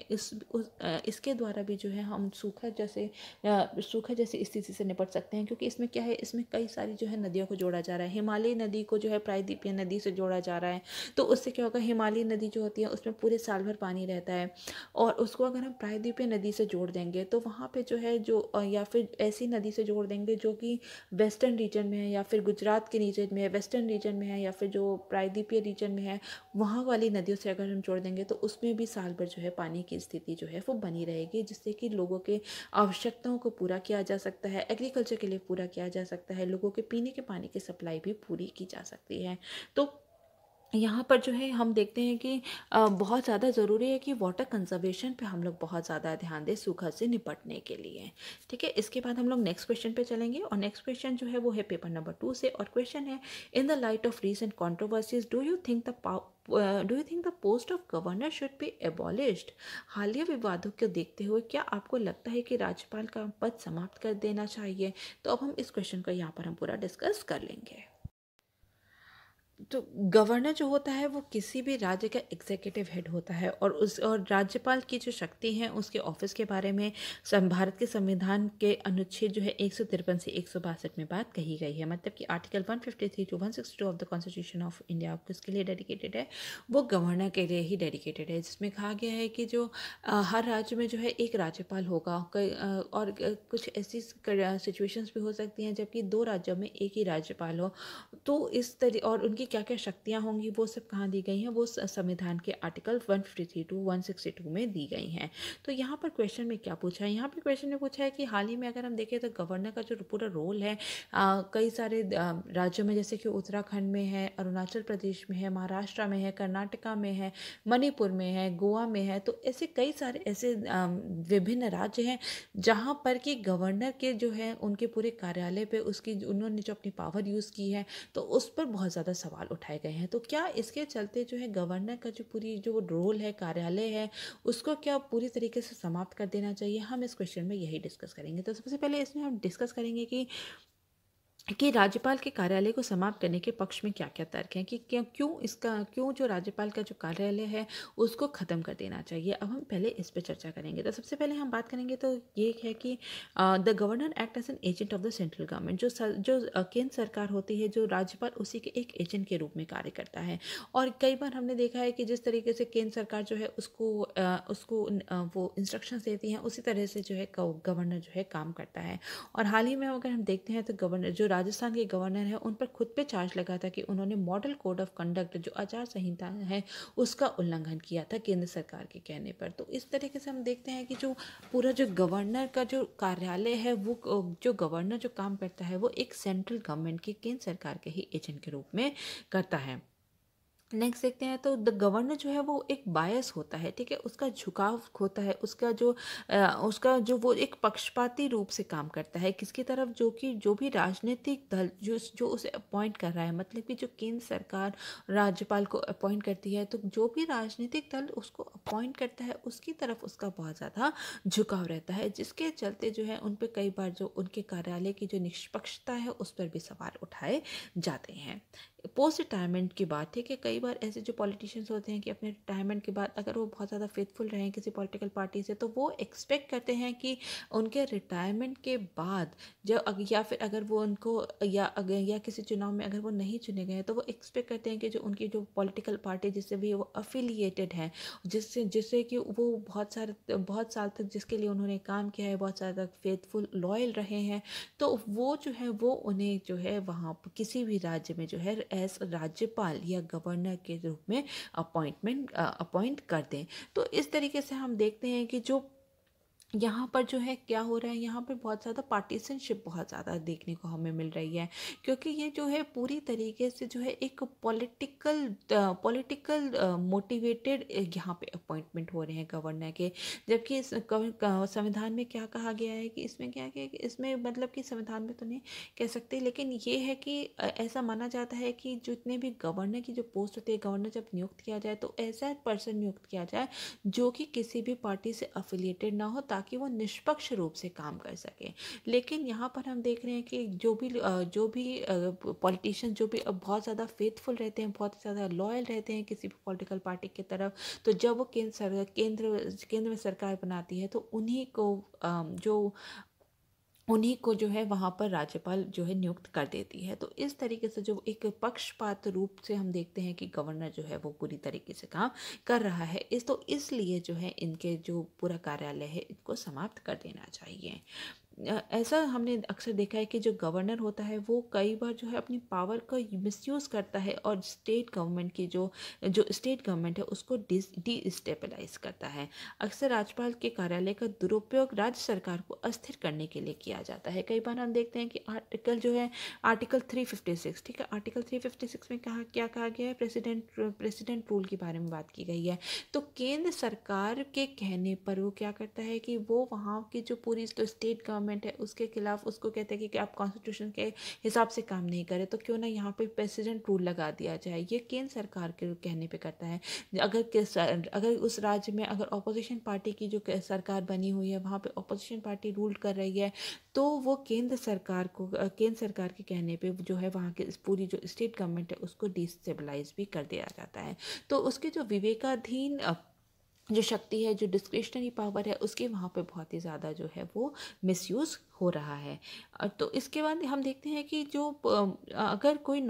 इसके द्वारा भी जो है हम सूखा जैसी स्थिति से निपट सकते हैं, क्योंकि इसमें क्या है, इसमें कई सारी जो है नदियों को जोड़ा जा रहा है। हिमालयी नदी को जो है प्रायद्वीपीय नदी से जोड़ा जा रहा है, तो उससे क्या होगा, हिमालयी नदी जो होती है उसमें पूरे साल भर पानी रहता है, है, और उसको अगर हम प्रायद्वीपीय नदी से जोड़ देंगे तो वहाँ पे जो है जो या फिर ऐसी नदी से जोड़ देंगे जो कि वेस्टर्न रीजन में है, या फिर गुजरात के रीजन में है, वेस्टर्न रीजन में है, या फिर जो प्रायद्वीपीय रीजन में है वहाँ वाली नदियों से अगर हम जोड़ देंगे तो उसमें भी साल भर जो है पानी की स्थिति जो है वो बनी रहेगी, जिससे कि लोगों के आवश्यकताओं को पूरा किया जा सकता है, एग्रीकल्चर के लिए पूरा किया जा सकता है, लोगों के पीने के पानी की सप्लाई भी पूरी की जा सकती है। तो यहाँ पर जो है हम देखते हैं कि बहुत ज़्यादा ज़रूरी है कि वाटर कंजर्वेशन पे हम लोग बहुत ज़्यादा ध्यान दें सूखा से निपटने के लिए। ठीक है, इसके बाद हम लोग नेक्स्ट क्वेश्चन पे चलेंगे, और नेक्स्ट क्वेश्चन जो है वो है पेपर नंबर 2 से, और क्वेश्चन है in the light of recent controversies do you think the post of governor should be abolished. हालिया विवादों को देखते हुए क्या आपको लगता है कि राज्यपाल का पद समाप्त कर देना चाहिए। तो अब हम इस क्वेश्चन को यहाँ पर हम पूरा डिस्कस कर लेंगे। तो गवर्नर जो होता है वो किसी भी राज्य का एग्जीक्यूटिव हेड होता है, और राज्यपाल की जो शक्ति है उसके ऑफिस के बारे में भारत के संविधान के अनुच्छेद जो है 153 से 162 में बात कही गई है। मतलब कि article 153 to 162 of the constitution of India किसके लिए डेडिकेटेड है, वो गवर्नर के लिए ही डेडिकेटेड है, जिसमें कहा गया है कि जो हर राज्य में जो है एक राज्यपाल होगा, और कुछ ऐसी सिचुएशंस भी हो सकती हैं जबकि 2 राज्यों में एक ही राज्यपाल हो। तो इस तरह और उनकी क्या क्या शक्तियां होंगी वो सब कहाँ दी गई हैं, वो संविधान के आर्टिकल 153 टू 162 में दी गई हैं। तो यहाँ पर क्वेश्चन में क्या पूछा है, यहाँ पर क्वेश्चन में पूछा है कि हाल ही में अगर हम देखें तो गवर्नर का जो पूरा रोल है कई सारे राज्यों में, जैसे कि उत्तराखंड में है, अरुणाचल प्रदेश में है, महाराष्ट्र में है, कर्नाटका में है, मणिपुर में है, गोवा में है, तो ऐसे कई सारे ऐसे विभिन्न राज्य हैं जहाँ पर कि गवर्नर के जो है उनके पूरे कार्यालय पे उसकी उन्होंने जो अपनी पावर यूज़ की है तो उस पर बहुत ज़्यादा सवाल उठाए गए हैं। तो क्या इसके चलते जो है गवर्नर का जो पूरी जो रोल है, कार्यालय है, उसको क्या पूरी तरीके से समाप्त कर देना चाहिए, हम इस क्वेश्चन में यही डिस्कस करेंगे। तो सबसे पहले इसमें हम डिस्कस करेंगे कि राज्यपाल के कार्यालय को समाप्त करने के पक्ष में क्या क्या तर्क हैं, कि क्यों जो राज्यपाल का जो कार्यालय है उसको ख़त्म कर देना चाहिए। अब हम पहले इस पर चर्चा करेंगे। तो सबसे पहले हम बात करेंगे तो ये है कि the governor act as an agent of the central government. जो केंद्र सरकार होती है, जो राज्यपाल उसी के एक एजेंट के रूप में कार्य करता है। और कई बार हमने देखा है कि जिस तरीके से केंद्र सरकार जो है उसको वो इंस्ट्रक्शंस देती हैं, उसी तरह से जो है गवर्नर जो है काम करता है। और हाल ही में अगर हम देखते हैं तो गवर्नर जो राजस्थान के गवर्नर है उन पर खुद पे चार्ज लगा था कि उन्होंने मॉडल कोड ऑफ कंडक्ट जो आचार संहिता है उसका उल्लंघन किया था केंद्र सरकार के कहने पर। तो इस तरीके से हम देखते हैं कि जो पूरा जो गवर्नर का जो कार्यालय है, वो जो गवर्नर जो काम करता है वो एक सेंट्रल गवर्नमेंट के केंद्र सरकार के ही एजेंट के रूप में करता है। नेक्स्ट देखते हैं तो द गवर्नर जो है वो एक बायस होता है, ठीक है, उसका झुकाव होता है, उसका जो वो एक पक्षपाती रूप से काम करता है किसकी तरफ, जो भी राजनीतिक दल जो उसे अपॉइंट कर रहा है, मतलब कि जो केंद्र सरकार राज्यपाल को अपॉइंट करती है तो जो भी राजनीतिक दल उसको अपॉइंट करता है उसकी तरफ उसका बहुत ज़्यादा झुकाव रहता है, जिसके चलते जो है उन पर कई बार जो उनके कार्यालय की जो निष्पक्षता है उस पर भी सवाल उठाए जाते हैं। पोस्ट रिटायरमेंट की बात, ठीक है, कई बार ऐसे जो पॉलिटिशियंस होते हैं कि अपने रिटायरमेंट के बाद अगर वो बहुत ज़्यादा फेथफुल रहें किसी पॉलिटिकल पार्टी से तो वो एक्सपेक्ट करते हैं कि उनके रिटायरमेंट के बाद या फिर अगर वो उनको या किसी चुनाव में अगर वो नहीं चुने गए तो वो एक्सपेक्ट करते हैं कि जो उनकी जो पॉलिटिकल पार्टी जिससे भी वो अफिलिएटेड है, जिससे कि वो बहुत साल तक जिसके लिए उन्होंने काम किया है, बहुत साल तक फेथफुल लॉयल रहे हैं, तो वो जो है वो उन्हें जो है वहाँ किसी भी राज्य में जो है एज राज्यपाल या गवर्नर के रूप में अपॉइंट कर दें। तो इस तरीके से हम देखते हैं कि जो यहाँ पर जो है क्या हो रहा है, यहाँ पर बहुत ज़्यादा पार्टीशनशिप बहुत ज़्यादा देखने को हमें मिल रही है, क्योंकि ये जो है पूरी तरीके से जो है एक पॉलिटिकल मोटिवेटेड यहाँ पे अपॉइंटमेंट हो रहे हैं गवर्नर के। जबकि इस संविधान में क्या कहा गया है कि इसमें क्या है कि इसमें मतलब कि संविधान में तो नहीं कह सकते, लेकिन ये है कि ऐसा माना जाता है कि जितने भी गवर्नर की जो पोस्ट होती है, गवर्नर जब नियुक्त किया जाए तो ऐसा पर्सन नियुक्त किया जाए जो कि किसी भी पार्टी से अफिलिएटेड ना हो, ताकि वो निष्पक्ष रूप से काम कर सके। लेकिन यहाँ पर हम देख रहे हैं कि जो भी पॉलिटिशियन जो भी बहुत ज़्यादा फेथफुल रहते हैं, बहुत ज़्यादा लॉयल रहते हैं किसी भी पॉलिटिकल पार्टी की तरफ, तो जब वो केंद्र में सरकार बनाती है तो उन्हीं को जो उन्हीं को जो है वहाँ पर राज्यपाल जो है नियुक्त कर देती है। तो इस तरीके से जो एक पक्षपात रूप से हम देखते हैं कि गवर्नर जो है वो पूरी तरीके से काम कर रहा है। इसलिए जो है इनके जो पूरा कार्यालय है इनको समाप्त कर देना चाहिए। ऐसा हमने अक्सर देखा है कि जो गवर्नर होता है वो कई बार जो है अपनी पावर का मिसयूज़ करता है और स्टेट गवर्नमेंट की जो जो स्टेट गवर्नमेंट है उसको डिस्टेबलाइज करता है। अक्सर राज्यपाल के कार्यालय का दुरुपयोग राज्य सरकार को अस्थिर करने के लिए किया जाता है। कई बार हम देखते हैं कि आर्टिकल 356, ठीक है, आर्टिकल 356 में क्या कहा गया है, प्रेसिडेंट रूल के बारे में बात की गई है। तो केंद्र सरकार के कहने पर वो क्या करता है कि वो वहाँ की जो पूरी जो स्टेट गवर्नमेंट है उसके खिलाफ उसको कहते हैं कि आप कॉन्स्टिट्यूशन के हिसाब से काम नहीं करें तो क्यों ना यहाँ पे प्रेसिडेंट रूल लगा दिया जाए। ये केंद्र सरकार के कहने पे करता है। अगर उस राज्य में अगर ऑपोजिशन पार्टी की जो सरकार बनी हुई है वहाँ पे ऑपोजिशन पार्टी रूल कर रही है तो वो केंद्र सरकार के कहने पे जो है वहाँ के पूरी जो स्टेट गवर्नमेंट है उसको डिस्टेबलाइज भी कर दिया जाता है। तो उसके जो विवेकाधीन जो शक्ति है, जो डिस्क्रिशनरी पावर है, उसके वहाँ पे बहुत ही ज़्यादा जो है वो मिसयूज़ हो रहा है। तो इसके बाद हम देखते हैं कि जो अगर कोई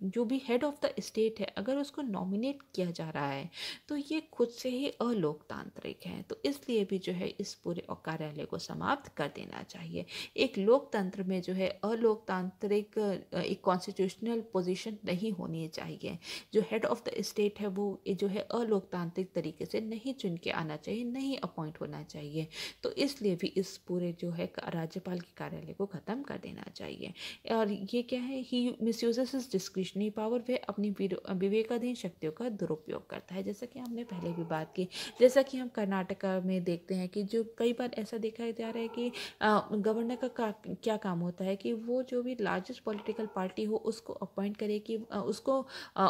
जो भी हेड ऑफ द स्टेट है अगर उसको नॉमिनेट किया जा रहा है तो ये खुद से ही अलोकतांत्रिक है। तो इसलिए भी जो है इस पूरे कार्यालय को समाप्त कर देना चाहिए। एक लोकतंत्र में जो है अलोकतांत्रिक एक कॉन्स्टिट्यूशनल पोजीशन नहीं होनी चाहिए। जो हेड ऑफ द स्टेट है वो जो है अलोकतांत्रिक तरीके से नहीं चुन के आना चाहिए, नहीं अपॉइंट होना चाहिए। तो इसलिए भी इस पूरे जो है राज्यपाल के कार्यालय को ख़त्म कर देना चाहिए। और ये क्या है, ही मिसयूजेस हिज डिस्क्रिशनरी पावर, वह अपनी विवेकाधीन शक्तियों का दुरुपयोग करता है। जैसा कि हमने पहले भी बात की, जैसा कि हम कर्नाटका में देखते हैं कि जो कई बार ऐसा देखा जा रहा है कि गवर्नर का क्या काम होता है कि वो जो भी लार्जेस्ट पॉलिटिकल पार्टी हो उसको अपॉइंट करे कि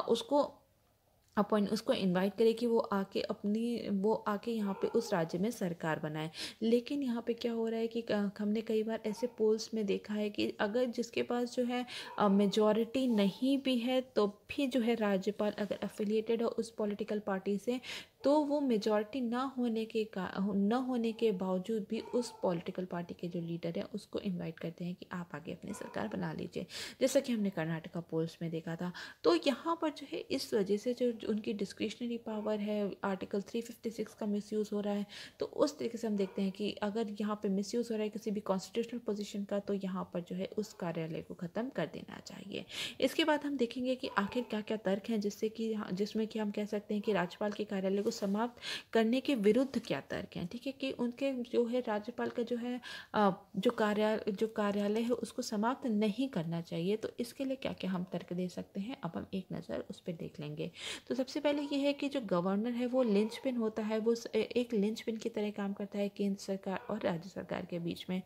उसको इनवाइट करे कि वो आके यहाँ पे उस राज्य में सरकार बनाए। लेकिन यहाँ पे क्या हो रहा है कि हमने कई बार ऐसे पोल्स में देखा है कि अगर जिसके पास जो है मेजॉरिटी नहीं भी है तो भी जो है राज्यपाल अगर एफिलिएटेड हो उस पॉलिटिकल पार्टी से तो वो मेजॉरिटी ना होने के बावजूद भी उस पॉलिटिकल पार्टी के जो लीडर हैं उसको इनवाइट करते हैं कि आप आगे अपनी सरकार बना लीजिए, जैसा कि हमने कर्नाटका पोल्स में देखा था। तो यहाँ पर जो है इस वजह से जो उनकी डिस्क्रिशनरी पावर है, आर्टिकल 356 का मिसयूज़ हो रहा है। तो उस तरीके से हम देखते हैं कि अगर यहाँ पे मिसयूज़ हो रहा है किसी भी कॉन्स्टिट्यूशनल पोजीशन का तो यहाँ पर जो है उस कार्यालय को ख़त्म कर देना चाहिए। इसके बाद हम देखेंगे कि आखिर क्या क्या तर्क हैं जिसमें कि हम कह सकते हैं कि राज्यपाल के कार्यालय को समाप्त करने के विरुद्ध क्या तर्क हैं। ठीक है, कि उनके जो है राज्यपाल का जो है जो कार्यालय है उसको समाप्त नहीं करना चाहिए। तो इसके लिए क्या क्या हम तर्क दे सकते हैं, अब हम एक नज़र उस पर देख लेंगे। तो सबसे पहले ये है कि जो गवर्नर है वो लिंचपिन होता है, वो एक लिंचपिन की तरह काम करता है केंद्र सरकार और राज्य सरकार के बीच में।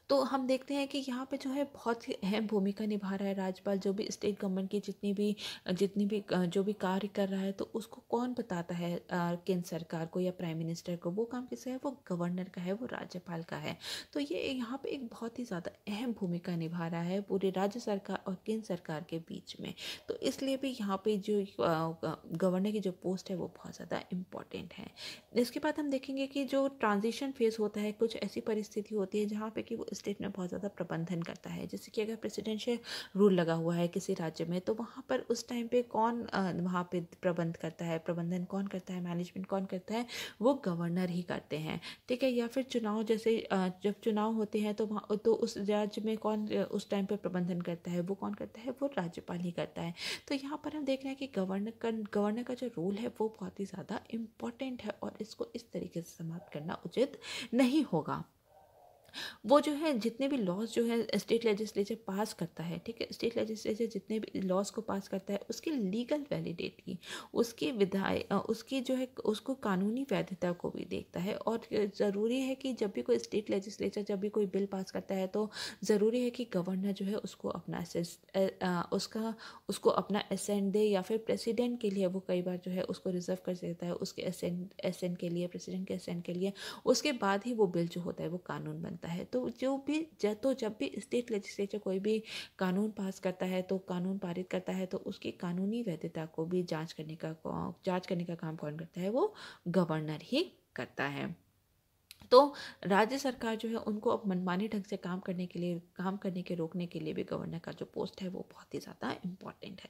तो हम देखते हैं कि यहाँ पे जो है बहुत ही अहम भूमिका निभा रहा है राज्यपाल। जो भी स्टेट गवर्नमेंट की जितनी भी जो भी कार्य कर रहा है तो उसको कौन बताता है केंद्र सरकार को या प्राइम मिनिस्टर को, वो काम किसका है, वो गवर्नर का है, वो राज्यपाल का है। तो ये यहाँ पे एक बहुत ही ज़्यादा अहम भूमिका निभा रहा है पूरे राज्य सरकार और केंद्र सरकार के बीच में। तो इसलिए भी यहाँ पे जो गवर्नर की जो पोस्ट है वो बहुत ज़्यादा इम्पॉर्टेंट है। इसके बाद हम देखेंगे कि जो ट्रांजिशन फेज होता है, कुछ ऐसी परिस्थिति होती है जहाँ पे कि वो स्टेट में बहुत ज़्यादा प्रबंधन करता है। जैसे कि अगर प्रेसिडेंशियल रूल लगा हुआ है किसी राज्य में तो वहाँ पर उस टाइम पे कौन वहाँ पे प्रबंधन कौन करता है, मैनेजमेंट कौन करता है, वो गवर्नर ही करते हैं। ठीक है, या फिर चुनाव जैसे जब चुनाव होते हैं तो उस राज्य में कौन उस टाइम पे प्रबंधन करता है, वो कौन करता है, वो राज्यपाल ही करता है। तो यहाँ पर हम देख रहे हैं कि गवर्नर का जो रोल है वो बहुत ही ज़्यादा इम्पॉर्टेंट है और इसको इस तरीके से समाप्त करना उचित नहीं होगा। वो जो है जितने भी लॉज जो है स्टेट लेजिस्लेचर पास करता है, ठीक है, स्टेट लेजिस्लेचर जितने भी लॉज को पास करता है उसकी लीगल वैलिडिटी, उसकी जो है उसको कानूनी वैधता को भी देखता है। और ज़रूरी है कि जब भी कोई स्टेट लेजिस्लेचर जब भी कोई बिल पास करता है तो ज़रूरी है कि गवर्नर जो है उसको अपना असेंट दे, या फिर प्रेसिडेंट के लिए वो कई बार जो है उसको रिजर्व कर देता है उसके असेंट के लिए, प्रेसिडेंट के असेंट के लिए। उसके बाद ही वो बिल जो होता है वो कानून बनता है। तो जब भी स्टेट लेजिस्लेचर कोई भी कानून पास करता है तो कानून पारित करता है तो उसकी कानूनी वैधता को भी जांच करने का काम कौन करता है, वो गवर्नर ही करता है। तो राज्य सरकार जो है उनको अब मनमानी ढंग से काम करने के रोकने के लिए भी गवर्नर का जो पोस्ट है वो बहुत ही ज़्यादा इम्पॉर्टेंट है।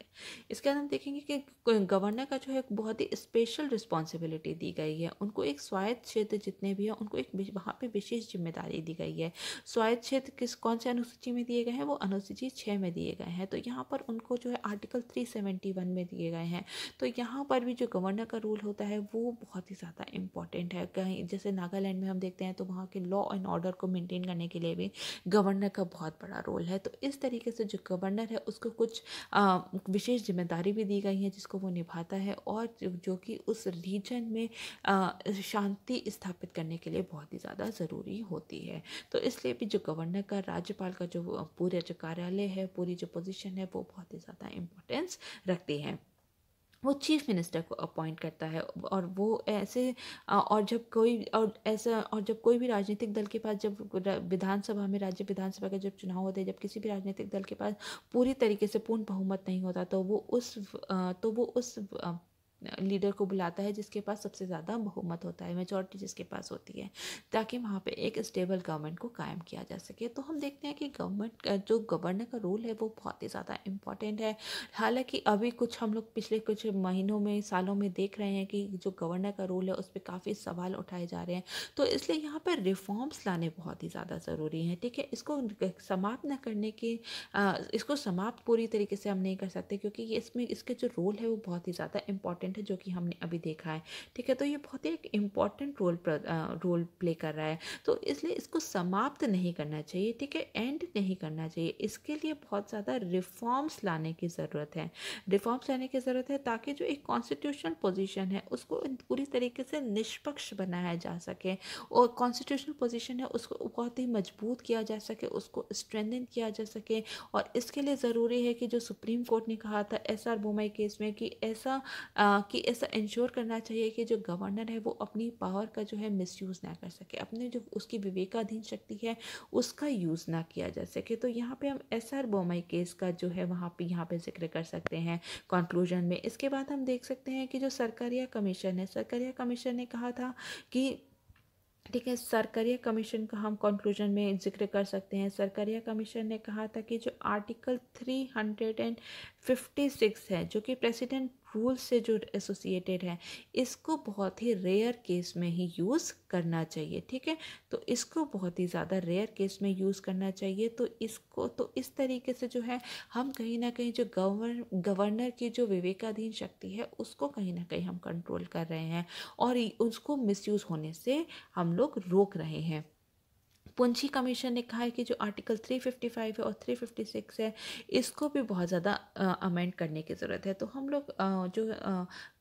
इसके बाद हम देखेंगे कि गवर्नर का जो है बहुत ही स्पेशल रिस्पॉन्सिबिलिटी दी गई है। उनको एक स्वायत्त क्षेत्र जितने भी हैं उनको एक वहाँ पे विशेष जिम्मेदारी दी गई है। स्वायत्त क्षेत्र कौन से अनुसूची में दिए गए हैं? वो अनुसूची 6 में दिए गए हैं। तो यहाँ पर उनको जो है आर्टिकल 371 में दिए गए हैं। तो यहाँ पर भी जो गवर्नर का रोल होता है वो बहुत ही ज़्यादा इम्पॉर्टेंट है। कहीं जैसे नागालैंड में हम देखते हैं तो वहाँ के लॉ एंड ऑर्डर को मेंटेन करने के लिए भी गवर्नर का बहुत बड़ा रोल है। तो इस तरीके से जो गवर्नर है उसको कुछ विशेष जिम्मेदारी भी दी गई है जिसको वो निभाता है और जो कि उस रीजन में शांति स्थापित करने के लिए बहुत ही ज़्यादा ज़रूरी होती है। तो इसलिए भी जो गवर्नर का, राज्यपाल का जो पूरे जो कार्यालय है, पूरी जो पोजीशन है वो बहुत ही ज़्यादा इम्पोर्टेंस रखती है। वो चीफ मिनिस्टर को अपॉइंट करता है और वो ऐसे जब कोई भी राजनीतिक दल के पास, जब विधानसभा में, राज्य विधानसभा का जब चुनाव होते हैं, जब किसी भी राजनीतिक दल के पास पूरी तरीके से पूर्ण बहुमत नहीं होता तो वो उस लीडर को बुलाता है जिसके पास सबसे ज़्यादा बहुमत होता है, मेजॉरिटी जिसके पास होती है, ताकि वहाँ पे एक स्टेबल गवर्नमेंट को कायम किया जा सके। तो हम देखते हैं कि जो गवर्नर का रोल है वो बहुत ही ज़्यादा इम्पॉर्टेंट है। हालांकि अभी हम लोग पिछले कुछ महीनों में, सालों में देख रहे हैं कि जो गवर्नर का रोल है उस पर काफ़ी सवाल उठाए जा रहे हैं। तो इसलिए यहाँ पर रिफॉर्म्स लाने बहुत ही ज़्यादा ज़रूरी हैं। ठीक है, इसको समाप्त पूरी तरीके से हम नहीं कर सकते क्योंकि इसके जो रोल है वो बहुत ही ज़्यादा इम्पॉर्टेंट है, जो कि हमने अभी देखा है। ठीक है, तो ये बहुत ही एक इम्पॉर्टेंट रोल प्ले कर रहा है। तो इसलिए इसको समाप्त नहीं करना चाहिए। ठीक है, एंड नहीं करना चाहिए। इसके लिए बहुत ज़्यादा रिफॉर्म्स लाने की ज़रूरत है ताकि जो एक कॉन्स्टिट्यूशनल पोजीशन है उसको पूरी तरीके से निष्पक्ष बनाया जा सके और कॉन्स्टिट्यूशनल पोजीशन है उसको बहुत ही मजबूत किया जा सके, उसको स्ट्रेंथन किया जा सके। और इसके लिए ज़रूरी है कि जो सुप्रीम कोर्ट ने कहा था SR बोमई केस में कि ऐसा इंश्योर करना चाहिए कि जो गवर्नर है वो अपनी पावर का जो है मिसयूज़ ना कर सके, अपने जो उसकी विवेकाधीन शक्ति है उसका यूज़ ना किया जा सके। तो यहाँ पे हम SR बोमई केस का जो है यहाँ पे जिक्र कर सकते हैं कंक्लूजन में। इसके बाद हम देख सकते हैं कि जो सरकारिया कमीशन ने कहा था कि, ठीक है, सरकारिया कमीशन का हम कंक्लूजन में जिक्र कर सकते हैं। सरकारिया कमीशन ने कहा था कि जो आर्टिकल 356 है जो कि प्रेसिडेंट रूल से जो एसोसिएटेड है, इसको बहुत ही रेयर केस में ही यूज़ करना चाहिए। ठीक है, तो इसको बहुत ही ज़्यादा रेयर केस में यूज़ करना चाहिए। तो इस तरीके से जो है हम कहीं ना कहीं जो गवर्नर की जो विवेकाधीन शक्ति है उसको कहीं ना कहीं हम कंट्रोल कर रहे हैं और उसको मिसयूज़ होने से हम लोग रोक रहे हैं। पुंछी कमीशन ने कहा है कि जो आर्टिकल 355 है और 356 है इसको भी बहुत ज़्यादा अमेंड करने की ज़रूरत है। तो हम लोग जो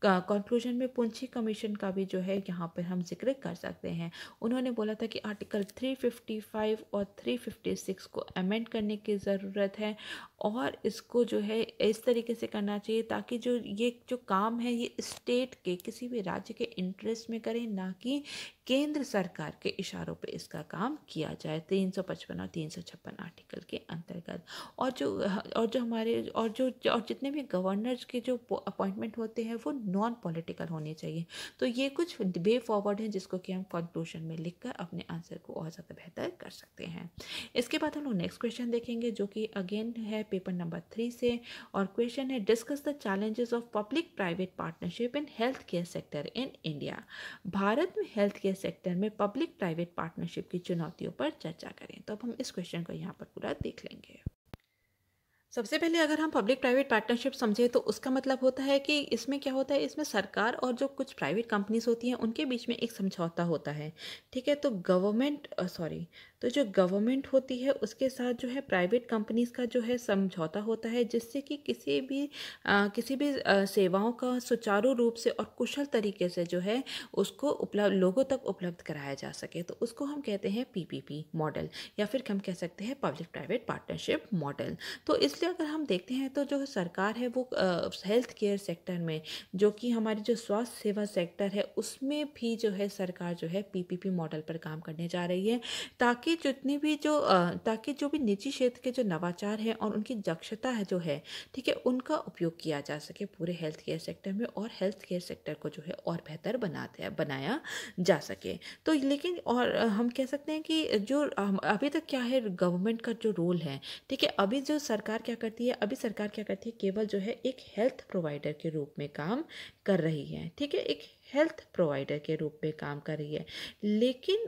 कंक्लूजन में पुंछी कमीशन का भी जो है यहाँ पर हम जिक्र कर सकते हैं। उन्होंने बोला था कि आर्टिकल 355 और 356 को अमेंड करने की ज़रूरत है और इसको जो है इस तरीके से करना चाहिए ताकि जो काम है ये स्टेट के, किसी भी राज्य के इंटरेस्ट में करें, ना कि केंद्र सरकार के इशारों पे इसका काम किया जाए 355 और 356 आर्टिकल के अंतर्गत। और जितने भी गवर्नर्स के जो अपॉइंटमेंट होते हैं वो नॉन पॉलिटिकल होने चाहिए। तो ये कुछ वे फॉरवर्ड हैं जिसको कि हम कंक्लूजन में लिखकर अपने आंसर को और ज़्यादा बेहतर कर सकते हैं। इसके बाद हम लोग नेक्स्ट क्वेश्चन देखेंगे जो कि अगेन है पेपर नंबर 3 से, और क्वेश्चन है discuss the challenges of public private partnership in health care sector in India. Bharat में हेल्थ केयर सेक्टर में पब्लिक प्राइवेट पार्टनरशिप की चुनौतियों पर चर्चा करें। तो अब हम इस क्वेश्चन को यहाँ पर पूरा देख लेंगे। सबसे पहले अगर हम पब्लिक प्राइवेट पार्टनरशिप समझे तो उसका मतलब होता है कि इसमें क्या होता है, इसमें सरकार और जो कुछ प्राइवेट कंपनीज होती हैं उनके बीच में एक समझौता होता है। ठीक है, तो जो गवर्नमेंट होती है उसके साथ जो है प्राइवेट कंपनीज का जो है समझौता होता है, जिससे कि किसी भी सेवाओं का सुचारू रूप से और कुशल तरीके से जो है उसको लोगों तक उपलब्ध कराया जा सके। तो उसको हम कहते हैं PPP मॉडल, या फिर हम कह सकते हैं पब्लिक प्राइवेट पार्टनरशिप मॉडल। तो इसलिए अगर हम देखते हैं तो जो सरकार है वो हेल्थ केयर सेक्टर में, जो कि हमारी जो स्वास्थ्य सेवा सेक्टर है, उसमें भी जो है सरकार जो है पीपीपी मॉडल पर काम करने जा रही है, ताकि जितनी भी ताकि जो भी निजी क्षेत्र के जो नवाचार हैं और उनकी दक्षता है जो है, ठीक है, उनका उपयोग किया जा सके पूरे हेल्थ केयर सेक्टर में, और हेल्थ केयर सेक्टर को जो है और बेहतर बनाया जा सके। तो लेकिन और हम कह सकते हैं कि जो अभी तक क्या है गवर्नमेंट का जो रोल है, ठीक है, अभी जो सरकार क्या करती है, अभी सरकार क्या करती है, केवल जो है एक हेल्थ प्रोवाइडर के रूप में काम कर रही है, ठीक है, एक हेल्थ प्रोवाइडर के रूप में काम कर रही है। लेकिन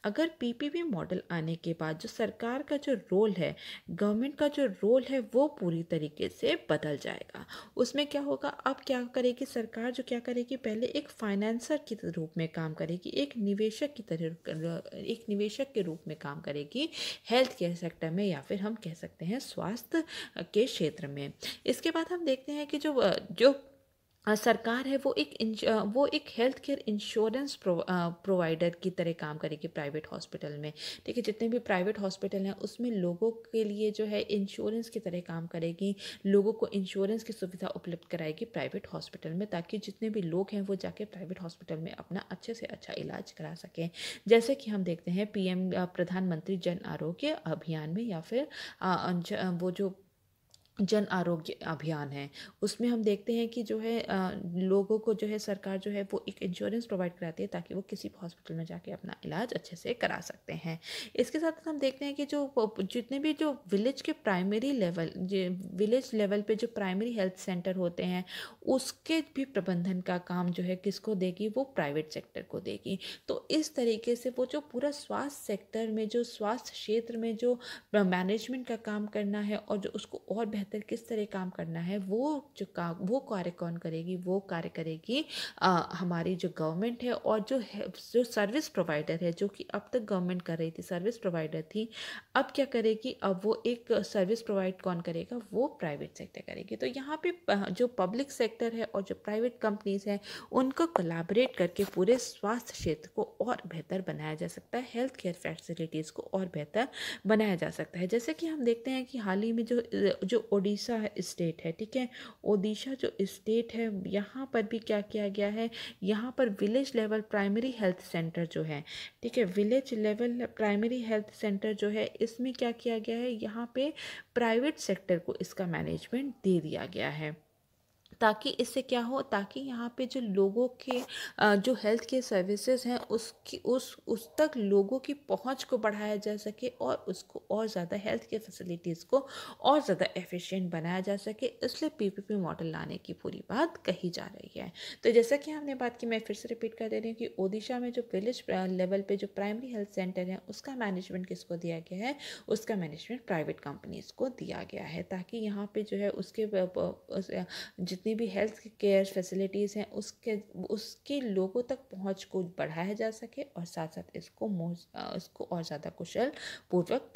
अगर पीपीपी मॉडल आने के बाद जो सरकार का जो रोल है, गवर्नमेंट का जो रोल है, वो पूरी तरीके से बदल जाएगा। उसमें क्या होगा, अब क्या करेगी सरकार, जो क्या करेगी, पहले एक फाइनेंसर के रूप में काम करेगी, एक निवेशक के रूप में काम करेगी हेल्थ केयर सेक्टर में, या फिर हम कह सकते हैं स्वास्थ्य के क्षेत्र में। इसके बाद हम देखते हैं कि जो सरकार है वो एक हेल्थ केयर इंश्योरेंस प्रोवाइडर की तरह काम करेगी प्राइवेट हॉस्पिटल में, ठीक है, जितने भी प्राइवेट हॉस्पिटल हैं उसमें लोगों के लिए जो है इंश्योरेंस की तरह काम करेगी, लोगों को इंश्योरेंस की सुविधा उपलब्ध कराएगी प्राइवेट हॉस्पिटल में, ताकि जितने भी लोग हैं वो जाके प्राइवेट हॉस्पिटल में अपना अच्छे से अच्छा इलाज करा सकें। जैसे कि हम देखते हैं पीएम प्रधानमंत्री जन आरोग्य अभियान में, या फिर वो जो जन आरोग्य अभियान है, उसमें हम देखते हैं कि जो है लोगों को जो है सरकार जो है वो एक इंश्योरेंस प्रोवाइड कराती है, ताकि वो किसी भी हॉस्पिटल में जाके अपना इलाज अच्छे से करा सकते हैं। इसके साथ हम देखते हैं कि जो जितने भी जो विलेज लेवल पे जो प्राइमरी हेल्थ सेंटर होते हैं, उसके भी प्रबंधन का काम जो है किसको देगी, वो प्राइवेट सेक्टर को देगी। तो इस तरीके से वो जो पूरा स्वास्थ्य सेक्टर में, जो स्वास्थ्य क्षेत्र में जो मैनेजमेंट का काम करना है और जो उसको और बेहतर किस तरह काम करना है, वो कार्य कौन करेगी, वो कार्य करेगी हमारी जो गवर्नमेंट है। और जो सर्विस प्रोवाइडर है, जो कि अब तक गवर्नमेंट कर रही थी, सर्विस प्रोवाइडर थी, अब क्या करेगी, अब वो एक सर्विस प्रोवाइड कौन करेगा, वो प्राइवेट सेक्टर करेगी। तो यहाँ पे जो पब्लिक सेक्टर है और जो प्राइवेट कंपनीज हैं, उनको कोलैबोरेट करके पूरे स्वास्थ्य क्षेत्र को और बेहतर बनाया जा सकता है, हेल्थ केयर फैसिलिटीज़ को और बेहतर बनाया जा सकता है। जैसे कि हम देखते हैं कि हाल ही में जो ओडिशा स्टेट है, ठीक है, ओडिशा जो स्टेट है, यहाँ पर भी क्या किया गया है, यहाँ पर village level primary health centre जो है, ठीक है, village level primary health centre जो है, इसमें क्या किया गया है, यहाँ पे प्राइवेट सेक्टर को इसका मैनेजमेंट दे दिया गया है, ताकि इससे क्या हो, ताकि यहाँ पे जो लोगों के जो हेल्थ केयर सर्विसेज हैं उस तक लोगों की पहुँच को बढ़ाया जा सके, और उसको और ज़्यादा हेल्थ केयर फैसिलिटीज़ को और ज़्यादा एफिशिएंट बनाया जा सके। इसलिए पीपीपी मॉडल लाने की पूरी बात कही जा रही है। तो जैसा कि हमने बात की, मैं फिर से रिपीट कर दे रही हूँ कि ओडिशा में जो विलेज लेवल पे जो प्राइमरी हेल्थ सेंटर है, उसका मैनेजमेंट किसको दिया गया है, उसका मैनेजमेंट प्राइवेट कंपनीज़ को दिया गया है, ताकि यहाँ पे जो है उसके जितनी भी हेल्थ केयर फैसिलिटीज़ हैं उसके लोगों तक पहुंच को बढ़ाया जा सके, और साथ साथ इसको और ज़्यादा कुशल पूर्वक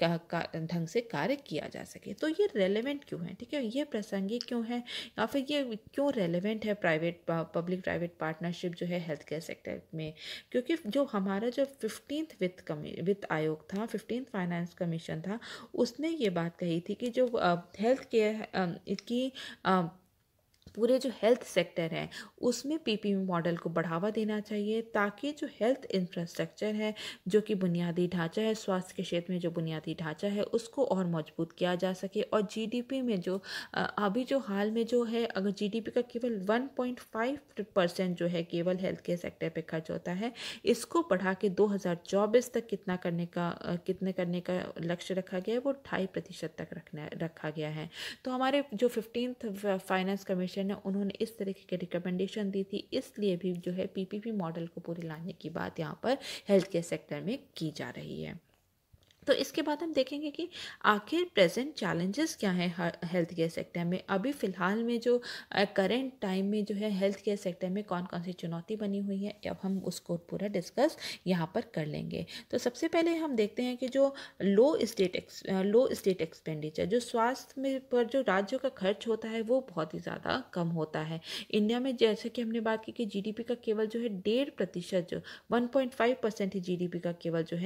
ढंग से कार्य किया जा सके। तो ये रेलेवेंट क्यों है, ठीक है, ये प्रासंगिक क्यों है, या फिर ये क्यों रेलेवेंट है पब्लिक प्राइवेट पार्टनरशिप जो है हेल्थ केयर सेक्टर में, क्योंकि जो हमारा जो 15th वित्त आयोग था, 15th फाइनेंस कमीशन था, उसने ये बात कही थी कि जो हेल्थ केयर की पूरे जो हेल्थ सेक्टर है उसमें पीपीपी मॉडल को बढ़ावा देना चाहिए, ताकि जो हेल्थ इंफ्रास्ट्रक्चर है, जो कि बुनियादी ढांचा है, स्वास्थ्य के क्षेत्र में जो बुनियादी ढांचा है, उसको और मजबूत किया जा सके। और जीडीपी में जो अभी जो हाल में जो है, अगर जीडीपी का केवल 1.5% जो है केवल हेल्थ केयर सेक्टर पे खर्च होता है, इसको बढ़ा के 2024 तक कितने करने का लक्ष्य रखा गया है, वो 2.5% तक रखा गया है। तो हमारे जो 15th फाइनेंस कमीशन है, उन्होंने इस तरीके की रिकमेंडेशन दी थी, इसलिए भी जो है पीपीपी मॉडल को पूरे लाने की बात यहाँ पर हेल्थ केयर सेक्टर में की जा रही है। तो इसके बाद हम देखेंगे कि आखिर प्रेजेंट चैलेंजेस क्या हैं हेल्थ केयर सेक्टर में। अभी फ़िलहाल में जो करेंट टाइम में जो है हेल्थ केयर सेक्टर में कौन कौन सी चुनौती बनी हुई है, अब हम उसको पूरा डिस्कस यहाँ पर कर लेंगे। तो सबसे पहले हम देखते हैं कि जो लो स्टेट एक्सपेंडिचर, जो स्वास्थ्य में पर जो राज्यों का खर्च होता है वो बहुत ही ज़्यादा कम होता है। इंडिया में जैसे कि हमने बात की कि जीडीपी का केवल जो है 1.5%, जो 1.5% ही जीडीपी का केवल जो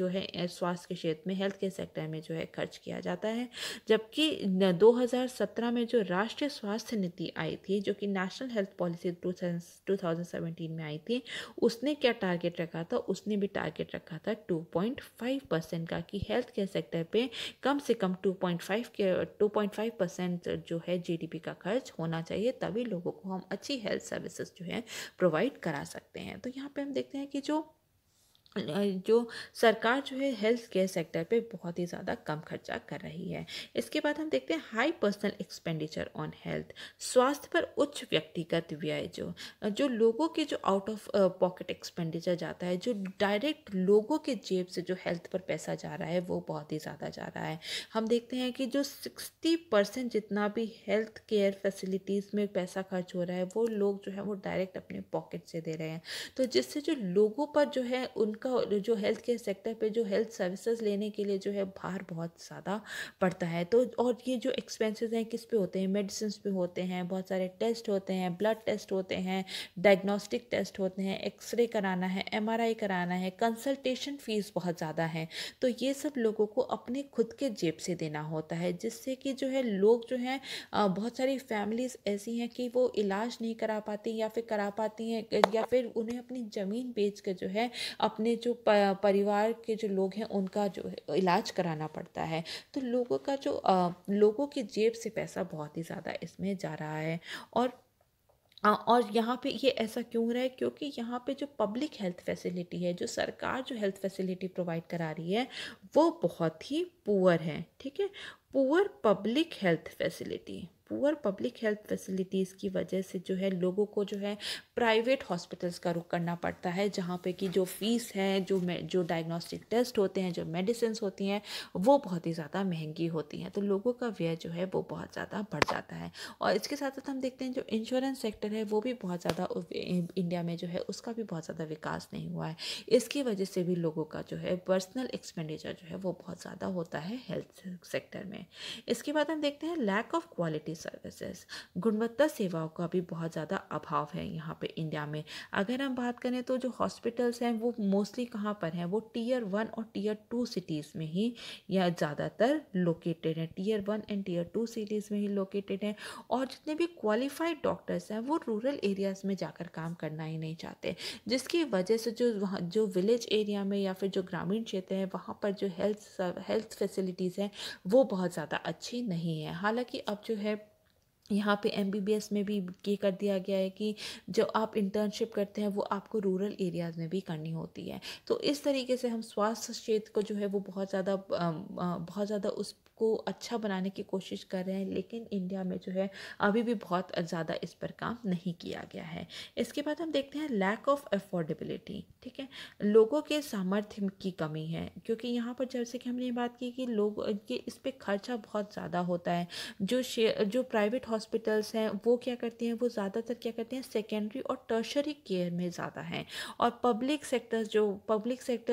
है स्वास्थ्य के क्षेत्र में, हेल्थ केयर सेक्टर में जो है खर्च किया जाता है। जबकि 2017 में जो राष्ट्रीय स्वास्थ्य नीति आई थी, जो कि नेशनल हेल्थ पॉलिसी 2017 में आई थी, उसने क्या टारगेट रखा था? उसने भी टारगेट रखा था 2.5% का, कि हेल्थ केयर सेक्टर पे कम से कम 2.5% जो है जीडीपी का खर्च होना चाहिए, तभी लोगों को हम अच्छी हेल्थ सर्विसेज जो है प्रोवाइड करा सकते हैं। तो यहाँ पे हम देखते हैं कि जो सरकार जो है हेल्थ केयर सेक्टर पे बहुत ही ज़्यादा कम खर्चा कर रही है। इसके बाद हम देखते हैं high personal expenditure on health, स्वास्थ्य पर उच्च व्यक्तिगत व्यय, जो लोगों के जो आउट ऑफ पॉकेट एक्सपेंडिचर जाता है, जो डायरेक्ट लोगों के जेब से जो हेल्थ पर पैसा जा रहा है, वो बहुत ही ज़्यादा जा रहा है। हम देखते हैं कि जो 60% जितना भी हेल्थ केयर फैसिलिटीज़ में पैसा खर्च हो रहा है, वो लोग जो है वो डायरेक्ट अपने पॉकेट से दे रहे हैं। तो जिससे जो लोगों पर जो है उनका जो हेल्थ केयर सेक्टर पे जो हेल्थ सर्विसेज लेने के लिए जो है भार बहुत ज़्यादा पड़ता है। तो और ये जो एक्सपेंसेस हैं किस पे होते हैं? मेडिसिन पे होते हैं, बहुत सारे टेस्ट होते हैं, ब्लड टेस्ट होते हैं, डायग्नोस्टिक टेस्ट होते हैं, एक्सरे कराना है, एमआरआई कराना है, कंसल्टेशन फीस बहुत ज़्यादा है। तो ये सब लोगों को अपने खुद के जेब से देना होता है, जिससे कि जो है लोग जो हैं बहुत सारी फैमिलीज़ ऐसी हैं कि वो इलाज नहीं करा पाती, या फिर करा पाती हैं, या फिर उन्हें अपनी ज़मीन बेच कर जो है अपने जो परिवार के जो लोग हैं उनका जो है इलाज कराना पड़ता है। तो लोगों की जेब से पैसा बहुत ही ज़्यादा इसमें जा रहा है। और यहाँ पे ये ऐसा क्यों हो रहा है? क्योंकि यहाँ पे जो पब्लिक हेल्थ फैसिलिटी है, जो सरकार जो हेल्थ फैसिलिटी प्रोवाइड करा रही है, वो बहुत ही पुअर है। ठीक है, पुअर पब्लिक हेल्थ फैसिलिटीज़ की वजह से जो है लोगों को जो है प्राइवेट हॉस्पिटल्स का रुख करना पड़ता है, जहाँ पे कि जो फीस है, जो डायग्नोस्टिक टेस्ट होते हैं, जो मेडिसिन होती हैं, वो बहुत ही ज़्यादा महंगी होती हैं। तो लोगों का व्यय जो है वो बहुत ज़्यादा बढ़ जाता है। और इसके साथ साथ हम देखते हैं जो इंश्योरेंस सेक्टर है, वो भी बहुत ज़्यादा इंडिया में जो है उसका भी बहुत ज़्यादा विकास नहीं हुआ है। इसकी वजह से भी लोगों का जो है पर्सनल एक्सपेंडिचर जो है वो बहुत ज़्यादा होता है हेल्थ सेक्टर में। इसके बाद हम देखते हैं लैक ऑफ क्वालिटी सर्विसेज, गुणवत्ता सेवाओं का भी बहुत ज़्यादा अभाव है यहाँ पे इंडिया में। अगर हम बात करें तो जो हॉस्पिटल्स हैं वो मोस्टली कहाँ पर हैं? वो टियर 1 और टियर 2 सिटीज़ में ही या ज़्यादातर लोकेटेड हैं। टियर 1 एंड टियर 2 सिटीज़ में ही लोकेटेड हैं। और जितने भी क्वालिफाइड डॉक्टर्स हैं वो रूरल एरियाज़ में जाकर काम करना ही नहीं चाहते, जिसकी वजह से जो विलेज एरिया में या फिर जो ग्रामीण क्षेत्र है, वहाँ पर जो हेल्थ फैसिलिटीज़ हैं वो बहुत ज़्यादा अच्छी नहीं है। हालांकि अब जो है यहाँ पे एमबीबीएस में भी ये कर दिया गया है कि जो आप इंटर्नशिप करते हैं वो आपको रूरल एरियाज़ में भी करनी होती है। तो इस तरीके से हम स्वास्थ्य क्षेत्र को जो है वो बहुत ज़्यादा उसको अच्छा बनाने की कोशिश कर रहे हैं, लेकिन इंडिया में जो है अभी भी बहुत ज़्यादा इस पर काम नहीं किया गया है। इसके बाद हम देखते हैं लैक ऑफ अफोर्डेबिलिटी। ठीक है, लोगों के सामर्थ्य की कमी है, क्योंकि यहाँ पर जैसे कि हमने ये बात की कि लोग के इस पर खर्चा बहुत ज़्यादा होता है। जो प्राइवेट हॉस्पिटल्स हैं वो क्या करती हैं? वो ज़्यादातर क्या करते हैं? सेकेंडरी और टर्शरी केयर में ज़्यादा हैं। और पब्लिक सेक्टर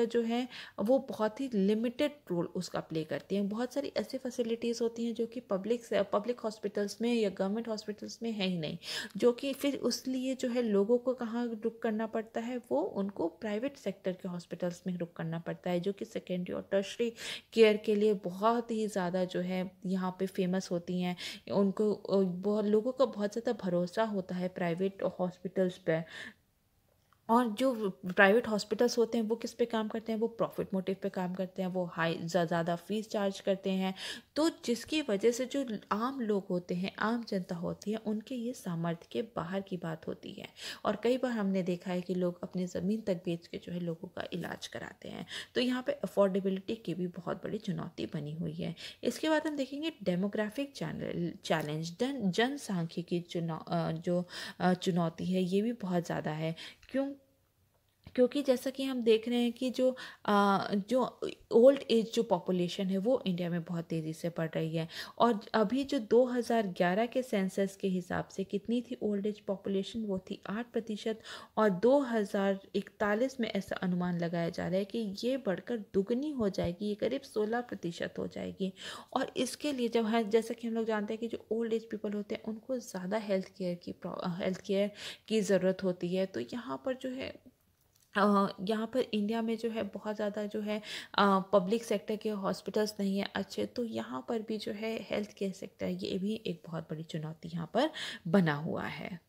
जो है वो बहुत ही लिमिटेड रोल उसका प्ले करती हैं। बहुत सारी ऐसी फैसिलिटीज़ होती हैं जो कि पब्लिक हॉस्पिटल्स में या गवर्नमेंट हॉस्पिटल्स में है ही नहीं, जो कि फिर उसलिए जो है लोगों को कहाँ रुक करना पड़ता है? वो उनको प्राइवेट सेक्टर के हॉस्पिटल्स में रुक करना पड़ता है, जो कि सेकेंडरी और टर्शरी केयर के लिए बहुत ही ज़्यादा जो है यहाँ पे फेमस होती हैं। उनको बहुत लोगों का बहुत ज़्यादा भरोसा होता है प्राइवेट हॉस्पिटल्स पे। और जो प्राइवेट हॉस्पिटल्स होते हैं वो किस पे काम करते हैं? वो प्रॉफिट मोटिव पे काम करते हैं, वो ज़्यादा फीस चार्ज करते हैं। तो जिसकी वजह से जो आम लोग होते हैं, आम जनता होती है, उनके ये सामर्थ्य के बाहर की बात होती है। और कई बार हमने देखा है कि लोग अपनी ज़मीन तक बेच के जो है लोगों का इलाज कराते हैं। तो यहाँ पे अफोर्डेबिलिटी की भी बहुत बड़ी चुनौती बनी हुई है। इसके बाद हम देखेंगे डेमोग्राफिक चैलेंज, जनसांख्यिकी चुनौती है, ये भी बहुत ज़्यादा है। क्योंकि जैसा कि हम देख रहे हैं कि जो ओल्ड एज जो पॉपुलेशन है वो इंडिया में बहुत तेज़ी से बढ़ रही है। और अभी जो 2011 के सेंसस के हिसाब से कितनी थी ओल्ड एज पॉपुलेशन? वो थी 8%। और 2041 में ऐसा अनुमान लगाया जा रहा है कि ये बढ़कर दुगनी हो जाएगी, ये करीब 16% हो जाएगी। और इसके लिए जैसा कि हम लोग जानते हैं कि जो ओल्ड एज पीपल होते हैं उनको ज़्यादा हेल्थ केयर की ज़रूरत होती है। तो यहाँ पर जो है यहाँ पर इंडिया में जो है बहुत ज़्यादा जो है पब्लिक सेक्टर के हॉस्पिटल्स नहीं है अच्छे, तो यहाँ पर भी जो है हेल्थ केयर सेक्टर ये भी एक बहुत बड़ी चुनौती यहाँ पर बना हुआ है।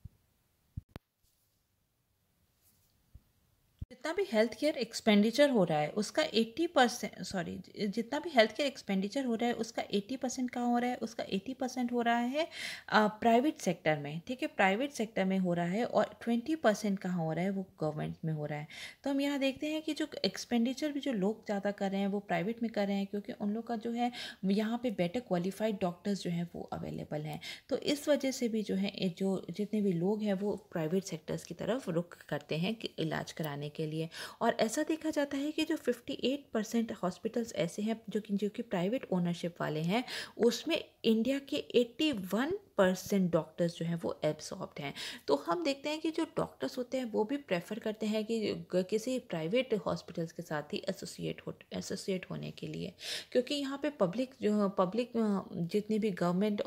जितना भी हेल्थ केयर एक्सपेंडिचर हो रहा है उसका 80% जितना भी हेल्थ केयर एक्सपेंडिचर हो रहा है उसका 80% कहाँ हो रहा है, उसका 80% हो रहा है प्राइवेट सेक्टर में, ठीक है, प्राइवेट सेक्टर में हो रहा है, और 20% कहाँ हो रहा है, वो गवर्नमेंट में हो रहा है। तो हम यहाँ देखते हैं कि जो एक्सपेंडिचर भी जो लोग ज़्यादा कर रहे हैं वो प्राइवेट में कर रहे हैं, क्योंकि उन लोग का जो है यहाँ पे बेटर क्वालिफाइड डॉक्टर्स जो हैं वो अवेलेबल हैं। तो इस वजह से भी जो है जो जितने भी लोग हैं वो प्राइवेट सेक्टर्स की तरफ रुख करते हैं कि इलाज कराने के लिए। और ऐसा देखा जाता है कि जो 58% हॉस्पिटल्स ऐसे हैं जो कि प्राइवेट ओनरशिप वाले हैं, उसमें इंडिया के 81% डॉक्टर्स जो हैं वो एब्सॉर्ब्ड हैं। तो हम देखते हैं कि जो डॉक्टर्स होते हैं वो भी प्रेफर करते हैं कि किसी प्राइवेट हॉस्पिटल्स के साथ ही एसोसिएट होने के लिए, क्योंकि यहाँ पे पब्लिक जितनी भी गवर्नमेंट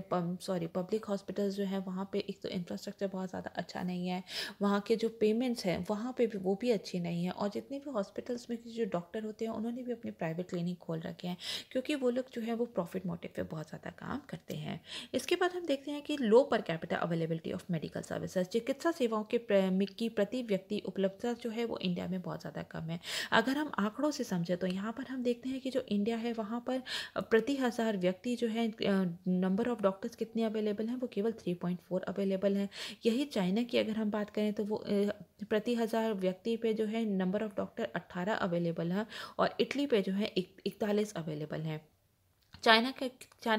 पब्लिक हॉस्पिटल्स जो हैं वहाँ पे एक तो इंफ्रास्ट्रक्चर बहुत ज़्यादा अच्छा नहीं है, वहाँ के जो पेमेंट्स हैं वहाँ पे भी वो भी अच्छी नहीं है, और जितने भी हॉस्पिटल्स में जो डॉक्टर होते हैं उन्होंने भी अपने प्राइवेट क्लिनिक खोल रखे हैं, क्योंकि वो लोग जो है वो प्रॉफिट मोटिव पे बहुत ज़्यादा काम करते हैं। इसके बाद हम देखते हैं कि low per capita availability of medical services, चिकित्सा सेवाओं की प्रति व्यक्ति उपलब्धता जो है वो इंडिया में बहुत ज़्यादा कम है। अगर हम आंकड़ों से समझें तो यहाँ पर हम देखते हैं कि जो इंडिया है वहाँ पर प्रति 1000 व्यक्ति जो है नंबर ऑफ डॉक्टर्स कितने अवेलेबल हैं, वो केवल 3.4 अवेलेबल हैं। यही चाइना की अगर हम बात करें तो वो प्रति 1000 व्यक्ति पे जो है नंबर ऑफ डॉक्टर 18 अवेलेबल है, और इटली पे जो है 41 अवेलेबल हैं। चाइना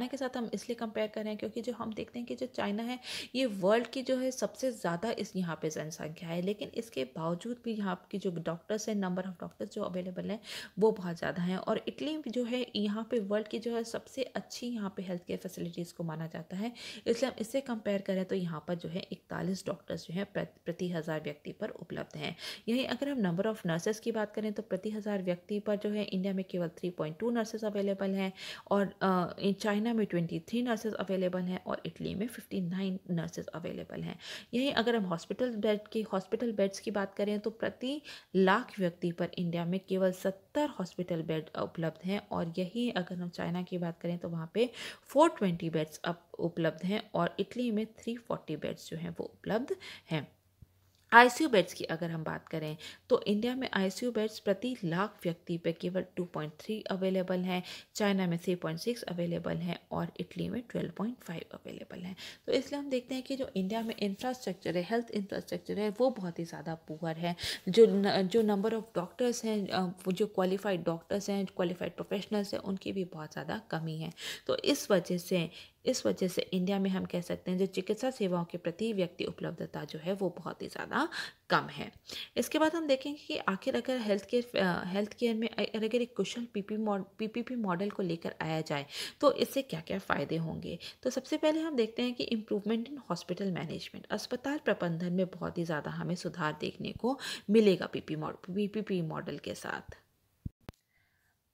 के साथ हम इसलिए कंपेयर कर रहे हैं क्योंकि जो हम देखते हैं कि जो चाइना है ये वर्ल्ड की जो है सबसे ज़्यादा यहाँ पे जनसंख्या है, लेकिन इसके बावजूद भी यहाँ की जो डॉक्टर्स हैं, नंबर ऑफ डॉक्टर्स जो अवेलेबल हैं वो बहुत ज़्यादा हैं। और इटली जो है यहाँ पे वर्ल्ड की जो है सबसे अच्छी यहाँ पे हेल्थ केयर फैसिलिटीज़ को माना जाता है, इसलिए हम इससे कंपेयर करें तो यहाँ पर जो है 41 डॉक्टर्स जो है प्रति 1000 व्यक्ति पर उपलब्ध हैं। यही अगर हम नंबर ऑफ नर्सेज की बात करें तो प्रति 1000 व्यक्ति पर जो है इंडिया में केवल 3.2 नर्सेज अवेलेबल हैं, और चाइना में 23 नर्सेज अवेलेबल हैं, और इटली में 59 नर्सेज अवेलेबल हैं। यही अगर हम हॉस्पिटल बेड्स की बात करें तो प्रति लाख व्यक्ति पर इंडिया में केवल 70 हॉस्पिटल बेड उपलब्ध हैं, और यही अगर हम चाइना की बात करें तो वहाँ पे 420 बेड्स अब उपलब्ध हैं, और इटली में 340 बेड्स जो हैं वो उपलब्ध हैं। आईसीयू बेड्स की अगर हम बात करें तो इंडिया में आईसीयू बेड्स प्रति लाख व्यक्ति पे केवल 2.3 अवेलेबल हैं, चाइना में 3.6 अवेलेबल हैं, और इटली में 12.5 अवेलेबल हैं। तो इसलिए हम देखते हैं कि जो इंडिया में इंफ्रास्ट्रक्चर है, हेल्थ इंफ्रास्ट्रक्चर है, वो बहुत ही ज़्यादा पुअर है। जो नंबर ऑफ डॉक्टर्स हैं, वो जो क्वालिफाइड डॉक्टर्स हैं, क्वालिफाइड प्रोफेशनल्स हैं, उनकी भी बहुत ज़्यादा कमी है। तो इस वजह से इंडिया में हम कह सकते हैं जो चिकित्सा सेवाओं के प्रति व्यक्ति उपलब्धता जो है वो बहुत ही ज़्यादा कम है। इसके बाद हम देखेंगे कि आखिर अगर हेल्थ केयर में अगर एक कुशल पीपीपी मॉडल को लेकर आया जाए तो इससे क्या क्या फ़ायदे होंगे। तो सबसे पहले हम देखते हैं कि इम्प्रूवमेंट इन हॉस्पिटल मैनेजमेंट, अस्पताल प्रबंधन में बहुत ही ज़्यादा हमें सुधार देखने को मिलेगा पीपीपी मॉडल के साथ।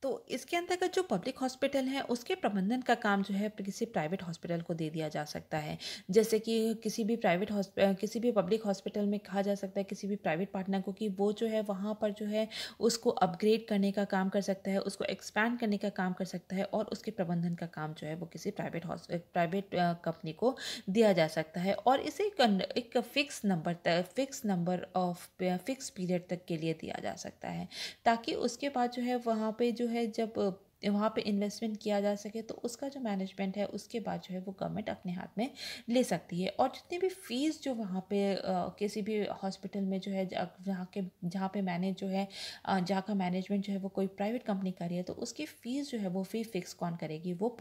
तो इसके अंतर्गत जो पब्लिक हॉस्पिटल है उसके प्रबंधन का काम जो है किसी प्राइवेट हॉस्पिटल को दे दिया जा सकता है। जैसे कि किसी भी पब्लिक हॉस्पिटल में कहा जा सकता है किसी भी प्राइवेट पार्टनर को कि वो जो है वहाँ पर जो है उसको अपग्रेड करने का काम कर सकता है, उसको एक्सपैंड करने का काम कर सकता है, और उसके प्रबंधन का काम जो है वो किसी प्राइवेट कंपनी को दिया जा सकता है, और इसे एक फिक्स पीरियड तक के लिए दिया जा सकता है, ताकि उसके बाद जो है वहाँ पे जो है जब वहाँ पे इन्वेस्टमेंट किया जा सके तो उसका जो मैनेजमेंट है उसके बाद जो है वो गवर्नमेंट अपने हाथ में ले सकती है। और जितनी भी फीस जो वहाँ पे किसी भी हॉस्पिटल में जो है जहाँ पे मैनेज जो है जहाँ का मैनेजमेंट जो है वो कोई प्राइवेट कंपनी कर रही है तो उसकी फ़ीस जो है वो फी फिक्स कौन करेगी, वो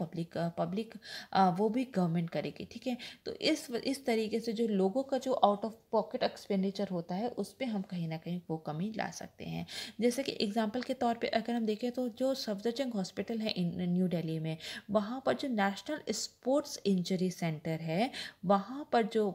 वो भी गवर्नमेंट करेगी, ठीक है। तो इस तरीके से जो लोगों का जो आउट ऑफ पॉकेट एक्सपेंडिचर होता है उस पर हम कहीं ना कहीं वो कमी ला सकते हैं। जैसे कि एग्जाम्पल के तौर पे अगर हम देखें तो जो सफदरजंग हॉस्पिटल है न्यू दिल्ली में, वहाँ पर जो नेशनल स्पोर्ट्स इंजरी सेंटर है वहाँ पर जो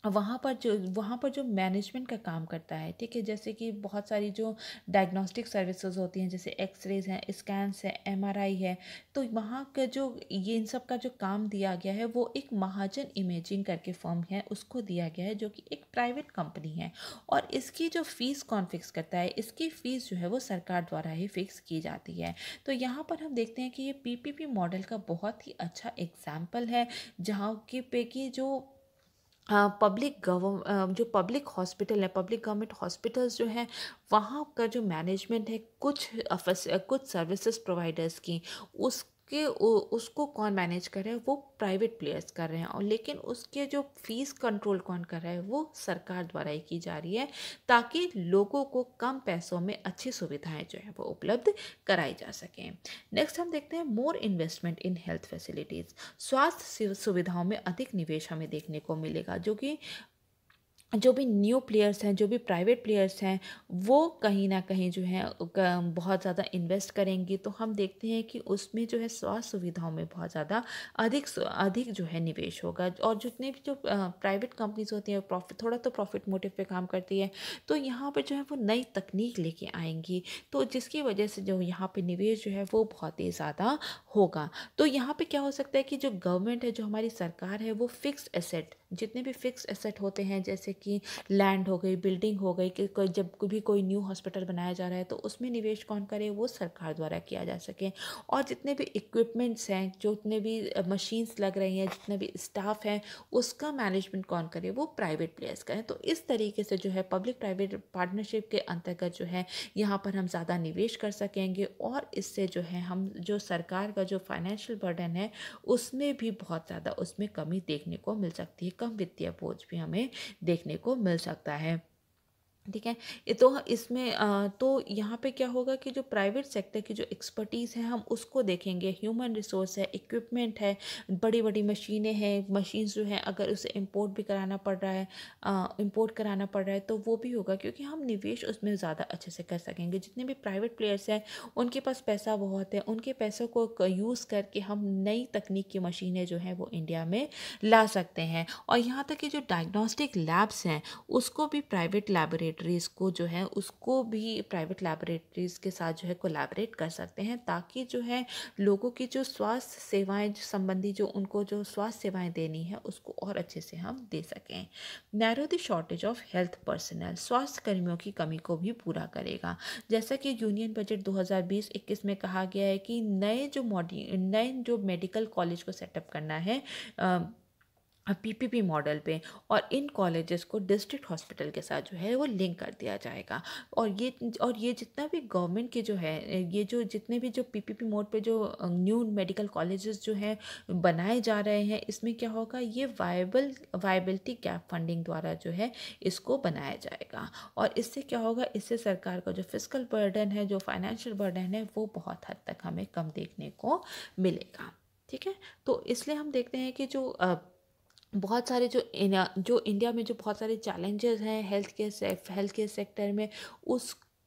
वहाँ पर जो मैनेजमेंट का काम करता है, ठीक है, जैसे कि बहुत सारी जो डायग्नोस्टिक सर्विसेज होती हैं, जैसे एक्सरेज हैं, स्कैन्स है, एमआरआई है, तो वहाँ का जो ये इन सब का जो काम दिया गया है वो एक महाजन इमेजिंग करके फर्म है उसको दिया गया है, जो कि एक प्राइवेट कंपनी है। और इसकी जो फीस कौन फिक्स करता है, इसकी फ़ीस जो है वो सरकार द्वारा ही फिक्स की जाती है। तो यहाँ पर हम देखते हैं कि ये पीपीपी मॉडल का बहुत ही अच्छा एग्जाम्पल है, जहाँ की जो जो पब्लिक हॉस्पिटल है, पब्लिक गवर्नमेंट हॉस्पिटल्स जो हैं, वहाँ का जो मैनेजमेंट है कुछ सर्विसेज प्रोवाइडर्स की, उसको कौन मैनेज कर रहा है, वो प्राइवेट प्लेयर्स कर रहे हैं। और लेकिन उसके जो फीस कंट्रोल कौन कर रहा है, वो सरकार द्वारा ही की जा रही है, ताकि लोगों को कम पैसों में अच्छी सुविधाएं जो है वो उपलब्ध कराई जा सकें। नेक्स्ट हम देखते हैं more investment in health facilities. स्वास्थ्य सुविधाओं में अधिक निवेश हमें देखने को मिलेगा, जो भी न्यू प्लेयर्स हैं, जो भी प्राइवेट प्लेयर्स हैं, वो कहीं ना कहीं जो है बहुत ज़्यादा इन्वेस्ट करेंगी। तो हम देखते हैं कि उसमें जो है स्वास्थ्य सुविधाओं में बहुत ज़्यादा अधिक जो है निवेश होगा। और जितने भी जो प्राइवेट कंपनीज होती हैं, थोड़ा तो प्रॉफिट मोटिव पे काम करती है, तो यहाँ पर जो है वो नई तकनीक लेके आएंगी, तो जिसकी वजह से जो यहाँ पे निवेश जो है वो बहुत ही ज़्यादा होगा। तो यहाँ पे क्या हो सकता है कि जो गवर्नमेंट है, जो हमारी सरकार है, वो फिक्स एसेट, जितने भी फिक्स एसेट होते हैं, जैसे कि लैंड हो गई, बिल्डिंग हो गई, कि जब भी कोई न्यू हॉस्पिटल बनाया जा रहा है तो उसमें निवेश कौन करे, वो सरकार द्वारा किया जा सके। और जितने भी इक्विपमेंट्स हैं, जितने भी मशीन्स लग रही हैं, जितने भी स्टाफ हैं, उसका मैनेजमेंट कौन करे, वो प्राइवेट प्लेयर्स करें। तो इस तरीके से जो है पब्लिक प्राइवेट पार्टनरशिप के अंतर्गत जो है यहाँ पर हम ज़्यादा निवेश कर सकेंगे, और इससे जो है हम जो सरकार का जो फाइनेंशियल बर्डन है उसमें भी बहुत ज़्यादा उसमें कमी देखने को मिल सकती है, कम वित्तीय बोझ भी हमें देखने को मिल सकता है। ठीक है, ये तो इसमें तो यहाँ पे क्या होगा कि जो प्राइवेट सेक्टर की जो एक्सपर्टीज़ है हम उसको देखेंगे, ह्यूमन रिसोर्स है, इक्विपमेंट है, बड़ी बड़ी मशीनें हैं, मशीन्स जो है अगर उसे इंपोर्ट भी कराना पड़ रहा है, तो वो भी होगा, क्योंकि हम निवेश उसमें ज़्यादा अच्छे से कर सकेंगे। जितने भी प्राइवेट प्लेयर्स हैं उनके पास पैसा बहुत है, उनके पैसों को यूज़ करके हम नई तकनीक की मशीनें जो हैं वो इंडिया में ला सकते हैं। और यहाँ तक कि जो डायग्नोस्टिक लैब्स हैं उसको भी प्राइवेट लैबोरेटरीज़ को जो है उसको भी प्राइवेट लैबोरेटरीज़ के साथ जो है कोलैबोरेट कर सकते हैं, ताकि जो है लोगों की जो स्वास्थ्य सेवाएं संबंधी जो उनको जो स्वास्थ्य सेवाएं देनी है उसको और अच्छे से हम दे सकें। Narrow the shortage of health personnel, स्वास्थ्य कर्मियों की कमी को भी पूरा करेगा। जैसा कि यूनियन बजट 2020-21 में कहा गया है कि नए जो मेडिकल कॉलेज को सेटअप करना है पीपीपी मॉडल पे, और इन कॉलेजेस को डिस्ट्रिक्ट हॉस्पिटल के साथ जो है वो लिंक कर दिया जाएगा। और ये जितना भी गवर्नमेंट के जो है ये जो जितने भी जो पीपीपी मोड पे जो न्यू मेडिकल कॉलेजेस जो हैं बनाए जा रहे हैं, इसमें क्या होगा, ये वायबिलिटी गैप फंडिंग द्वारा जो है इसको बनाया जाएगा। और इससे क्या होगा, इससे सरकार का जो फिस्कल बर्डन है, जो फाइनेंशियल बर्डन है, वो बहुत हद तक हमें कम देखने को मिलेगा। ठीक है, तो इसलिए हम देखते हैं कि जो बहुत सारे जो इंडिया में जो बहुत सारे चैलेंजेस हैं हेल्थ केयर सेक्टर में,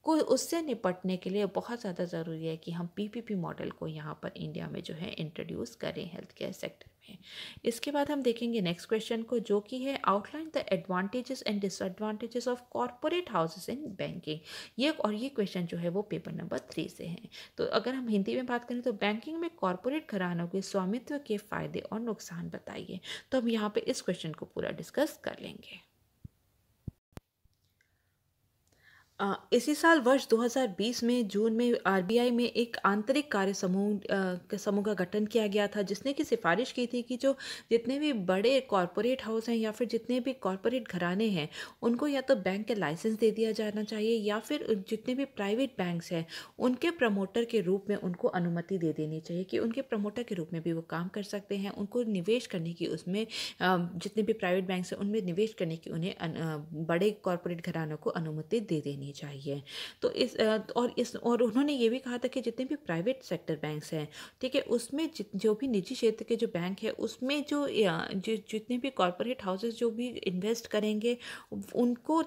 उससे निपटने के लिए बहुत ज़्यादा ज़रूरी है कि हम पीपीपी मॉडल को यहाँ पर इंडिया में जो है इंट्रोड्यूस करें हेल्थ केयर सेक्टर में। इसके बाद हम देखेंगे नेक्स्ट क्वेश्चन को, जो कि है outline the advantages and disadvantages of corporate houses in banking. ये क्वेश्चन जो है वो पेपर नंबर 3 से है। तो अगर हम हिंदी में बात करें तो बैंकिंग में कॉर्पोरेट घरानों के स्वामित्व के फायदे और नुकसान बताइए। तो हम यहाँ पे इस क्वेश्चन को पूरा डिस्कस कर लेंगे। इसी साल वर्ष 2020 में जून में आरबीआई में एक आंतरिक कार्य समूह का गठन किया गया था, जिसने की सिफारिश की थी कि जो जितने भी बड़े कॉरपोरेट हाउस हैं या फिर जितने भी कॉरपोरेट घराने हैं उनको या तो बैंक के लाइसेंस दे दिया जाना चाहिए, या फिर जितने भी प्राइवेट बैंक्स हैं उनके प्रमोटर के रूप में उनको अनुमति दे देनी चाहिए कि उनके प्रमोटर के रूप में भी वो काम कर सकते हैं। उनको निवेश करने की उसमें जितने भी प्राइवेट बैंक्स हैं उनमें निवेश करने की उन्हें बड़े कॉरपोरेट घरानों को अनुमति दे देनी होनी चाहिए। तो और उन्होंने ये भी कहा था कि जितने भी प्राइवेट सेक्टर बैंक्स हैं, ठीक है, उसमें जो भी निजी क्षेत्र के जो बैंक है उसमें जितने भी कॉरपोरेट हाउसेस जो भी इन्वेस्ट करेंगे उनको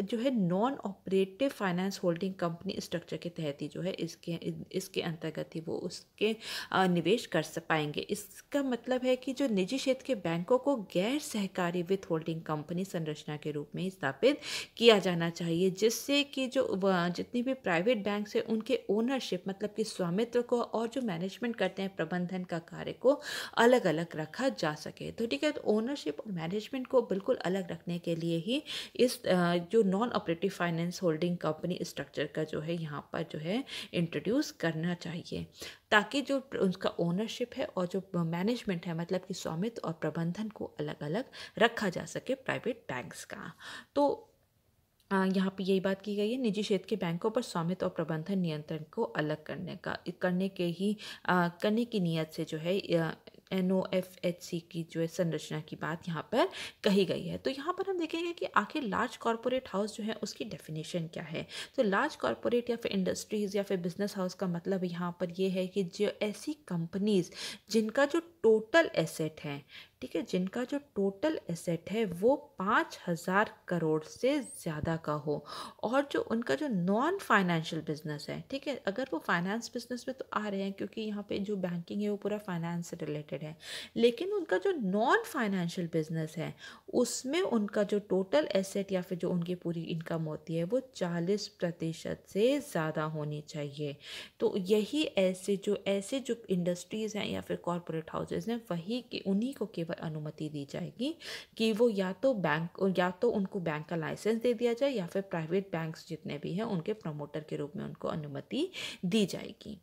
जो है non operative finance holding company structure के तहत ही जो है इसके अंतर्गत ही वो उसके निवेश कर पाएंगे। इसका मतलब है कि जो निजी क्षेत्र के बैंकों को गैर सहकारी वित्त होल्डिंग कंपनी संरचना के रूप में स्थापित किया जाना चाहिए, जिससे कि जो जितनी भी प्राइवेट बैंक है उनके ओनरशिप मतलब कि स्वामित्व को और जो मैनेजमेंट करते हैं प्रबंधन का कार्य को अलग अलग रखा जा सके। तो ठीक है, तो ओनरशिप और मैनेजमेंट को बिल्कुल अलग रखने के लिए ही इस जो non operative finance holding company structure का जो है यहाँ पर जो है इंट्रोड्यूस करना चाहिए, ताकि जो उसका ओनरशिप है और जो मैनेजमेंट है मतलब कि स्वामित्व और प्रबंधन को अलग अलग रखा जा सके प्राइवेट बैंक्स का। तो यहाँ पे यही बात की गई है, निजी क्षेत्र के बैंकों पर स्वामित्व और प्रबंधन नियंत्रण को अलग करने की नीयत से जो है NOFHC की जो है संरचना की बात यहाँ पर कही गई है। तो यहाँ पर हम देखेंगे कि आखिर लार्ज कॉरपोरेट हाउस जो है उसकी डेफिनेशन क्या है। तो लार्ज कॉरपोरेट या फिर इंडस्ट्रीज या फिर बिजनेस हाउस का मतलब यहाँ पर ये है कि जो ऐसी कंपनीज जिनका जो टोटल एसेट है, ठीक है, जिनका जो टोटल एसेट है वो 5,000 करोड़ से ज़्यादा का हो, और जो उनका जो नॉन फाइनेंशियल बिजनेस है, ठीक है, अगर वो फाइनेंस बिजनेस में तो आ रहे हैं क्योंकि यहाँ पे जो बैंकिंग है वो पूरा फाइनेंस से रिलेटेड है, लेकिन उनका जो नॉन फाइनेंशियल बिजनेस है उसमें उनका जो टोटल एसेट या फिर जो उनकी पूरी इनकम होती है वो 40% से ज़्यादा होनी चाहिए। तो यही ऐसे जो इंडस्ट्रीज़ हैं या फिर कॉरपोरेट हाउसेज हैं उन्हीं को केवल अनुमति दी जाएगी कि वो या तो उनको बैंक का लाइसेंस दे दिया जाए या फिर प्राइवेट बैंक्स जितने भी हैं उनके प्रमोटर के रूप में उनको अनुमति दी जाएगी।